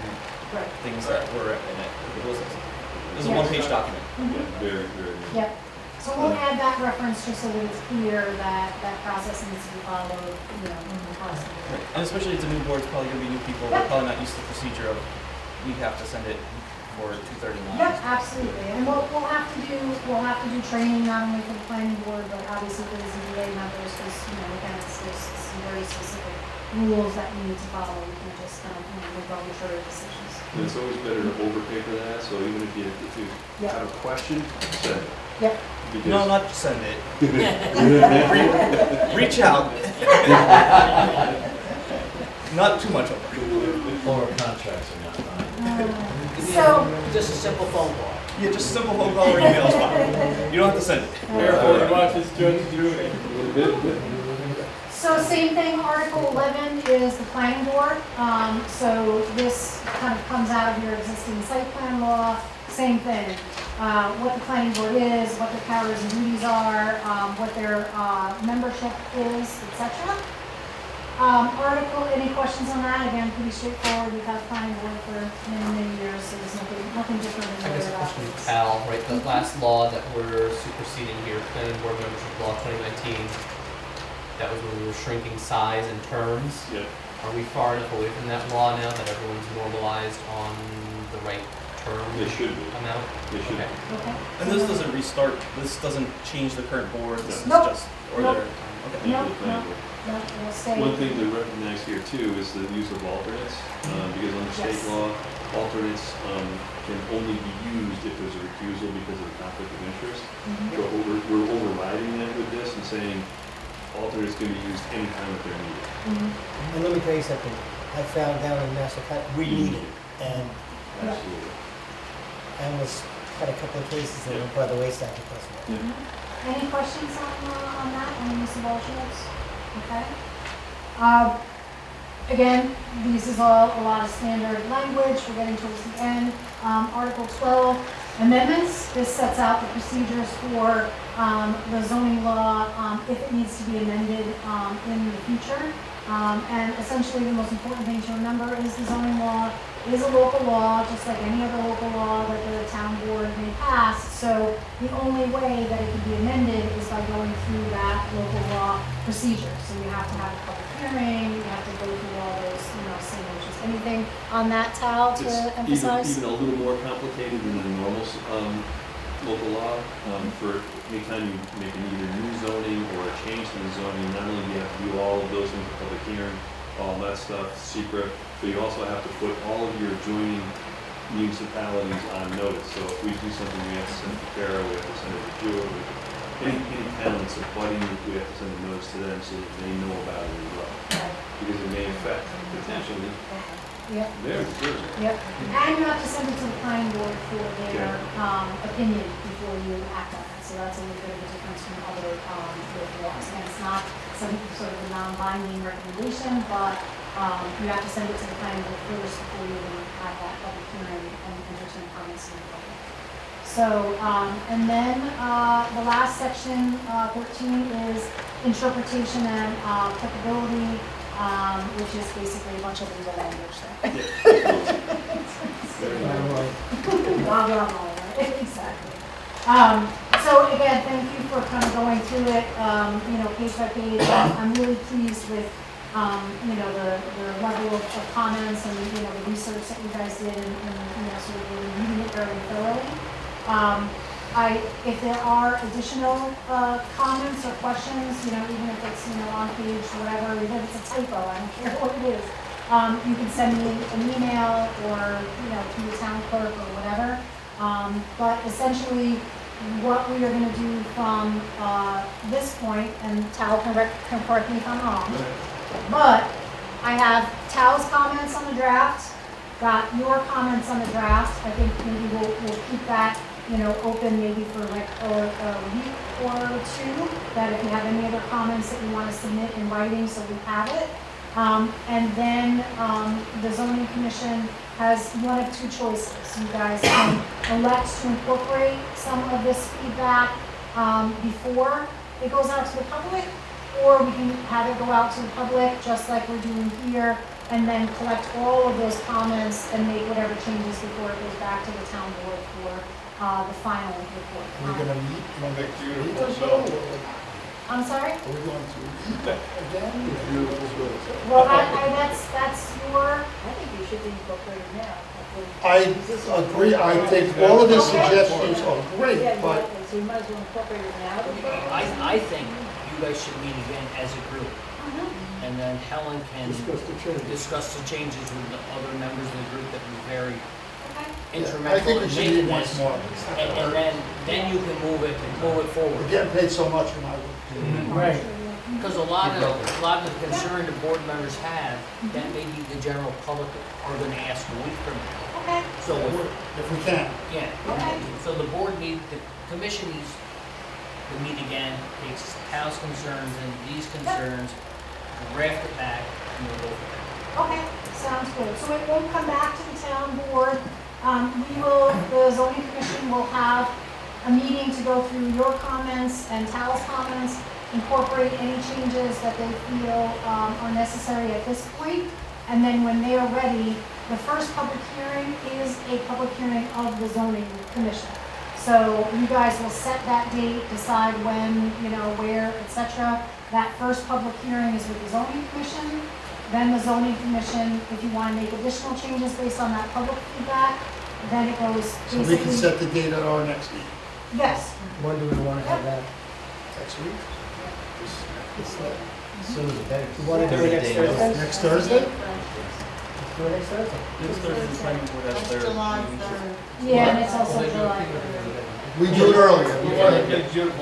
Right. things that were in it. It was a Yeah. one-page document. Yeah, very, very. Yep. So we'll add that reference just so that it's clear that that process needs to be followed, moving across the board. And especially it's a new board, it's probably gonna be new people, they're probably not used to the procedure of, we have to send it for 239. Yep, absolutely. And we'll have to do training not only for the planning board, but obviously for the ZBA members, because, again, there's some very specific rules that we need to follow. We can just kind of, make arbitrary decisions. And it's always better to overpay for that, so even if you Yep. have a question, send it. Yep. No, Because not just send it. Reach out. Not too much over. Or contracts are not fine. So, Just a simple phone call. Yeah, just simple phone call or email is fine. You don't have to send it. Careful, he watches Judge Judy. So same thing, Article 11 is the planning board. So this kind of comes out of your existing site plan law, same thing. What the planning board is, what their powers and duties are, what their membership is, etc. Article, any questions on that? Again, pretty straightforward. We've had planning board for many years, so there's nothing different I in guess there a about question this. to Al, right, the last law that we're superseding here, planning board membership law 2019, that was when we were shrinking size and terms. Yeah, Are we far enough away from that law now that everyone's normalized on the right term they should be, amount? they should be. Okay. Okay. And this doesn't restart, this doesn't change the current board, this is Nope. just, or Nope. their, okay. Thank you, No, the planning board. No, we'll stay. One thing to recognize here too is the use of alternates, because under state Yes. law, alternates can only be used if there's a recusal because of a conflict of interest. Mhm. So we're overriding that with this and saying alternates can be used anytime that they're needed. Mhm. And let me tell you something, I found down in Massachusetts, we need it, and Yeah. Absolutely. I almost had a couple of cases that went by the wayside because of it. Any questions on that, on the use of alternates? Okay. Again, this is all a lot of standard language, we're getting towards the end. Article 12, amendments, this sets out the procedures for the zoning law if it needs to be amended in the future. And essentially the most important thing to remember is the zoning law is a local law, just like any other local law that the town board may pass. So the only way that it can be amended is by going through that local law procedure. So you have to have a public hearing, you have to go through all those, signatures. Anything on that, Tal, to It's emphasize? even a little more complicated than the normal local law. For anytime you make either new zoning or a change to the zoning, not only do you have to do all of those things, public hearing, all that stuff, secret, but you also have to put all of your adjoining municipalities on notice. So if we do something, we have to send it to Carol, we have to send it to Jewel. Any town that's abutting, we have to send a notice to them so that they know about it as well. Because it may affect potentially Yep. their jurisdiction. Yep, and you have to send it to the planning board for their opinion before you act on it. So that's a little bit of a difference from other local laws. And it's not some sort of a non-binding recommendation, but you have to send it to the planning board first before you even have that public hearing and entertain comments in the public. So, and then the last section, 13, is interpretation and applicability. Which is basically a bunch of legal language there. Blah, blah, blah, right? Exactly. So again, thank you for kind of going through it, page by page. I'm really pleased with, the level of comments and, the research that you guys did and sort of really reading it very thoroughly. If there are additional comments or questions, even if it's, on page whatever, even if it's a typo, I don't care what it is, you can send me an email or, through the town clerk or whatever. But essentially, what we are going to do from this point, and Tal can correct me if I'm wrong, but I have Tal's comments on the draft, got your comments on the draft. I think maybe we'll keep that open maybe for like a week or two, that if you have any other comments that you want to submit in writing so we have it. And then the zoning commission has one of two choices. You guys can elect to incorporate some of this feedback before it goes out to the public, or we can have it go out to the public just like we're doing here, and then collect all of those comments and make whatever changes before it goes back to the town board for the final report. We're gonna meet Monday, I'm sorry? Are we going to meet again? Well, that's your, I think you should be incorporated now. I agree, I think all of the suggestions are great, but So you might as well incorporate it now. I think you guys should meet again as a group. And then Helen can discuss the changes with the other members of the group that were very I instrumental think we in should making meet once this. more. And then you can move it We're forward. getting paid so much when I would. Right. Because a lot of the concern the board members have, that maybe the general public are gonna ask a week from now. Okay. So, If we can. yeah, Okay. so the commission needs to meet again, takes Cal's concerns and these concerns, draft it back, and we'll go from there. Okay, sounds good. So it won't come back to the town board. The zoning commission will have a meeting to go through your comments and Tal's comments, incorporate any changes that they feel are necessary at this point. And then when they are ready, the first public hearing is a public hearing of the zoning commission. So you guys will set that date, decide when, where, etc. That first public hearing is with the zoning commission. Then the zoning commission, if you want to make additional changes based on that public feedback, then it goes So basically. we can set the date at our next meeting. Yes. When do we want to have that? Next week? Soon as the better. You want to do it next Thursday? Next Thursday? Let's do it next Thursday. This Thursday, the planning board has That's their July meeting. 3rd. Yeah, and it's also July 3rd. We do it earlier.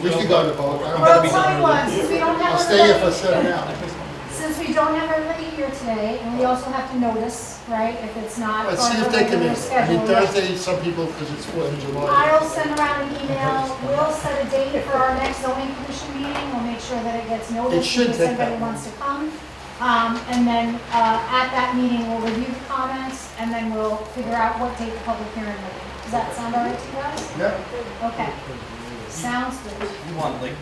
We can go to vote. Well, I'll tell you what, since we don't have I'll stay here for everybody, 7 hours. since we don't have everybody here today, and we also have to notice, right, if it's not Let's part see of if the they can regular make it. I schedule. mean, Thursday, some people, because it's 4th of July. I'll send around an email, we'll set a date for our next zoning commission meeting, we'll make sure that it gets noticed. It should in case take anybody that wants to come. And then, at that meeting, we'll review the comments, and then we'll figure out what date the public hearing will be. Does that sound all right to you guys? Yeah. Okay, sounds good. You want like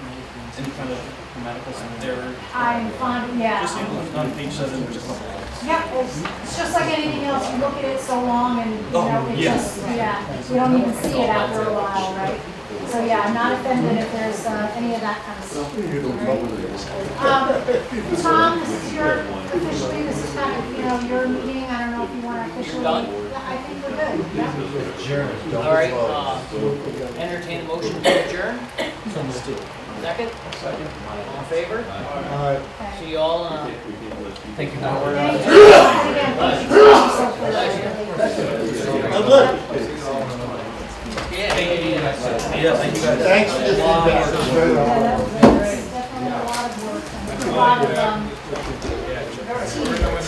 any kind of grammaticals in there? I'm fond, yeah. Just on page 7, just a couple lines. Yeah, it's just like anything else, you look at it so long and, you know, it yeah. just, we don't even see it after a while, right? So, yeah, I'm not offended if there's any of that kind of stuff. Tom, this is your, officially, this is kind of, your meeting, I don't know if you want to officially. done? Yeah, I think we're good, yeah. All right, entertain a motion to adjourn. Second? Second. All in favor? Okay. See you all, Thank you. Thank you. Again, thank you so much for Oh, good. yeah, thank you guys. Yeah, thank you guys. Thanks for the feedback. It was very Yeah, helpful. that was definitely a lot of work, and a lot of, teamwork.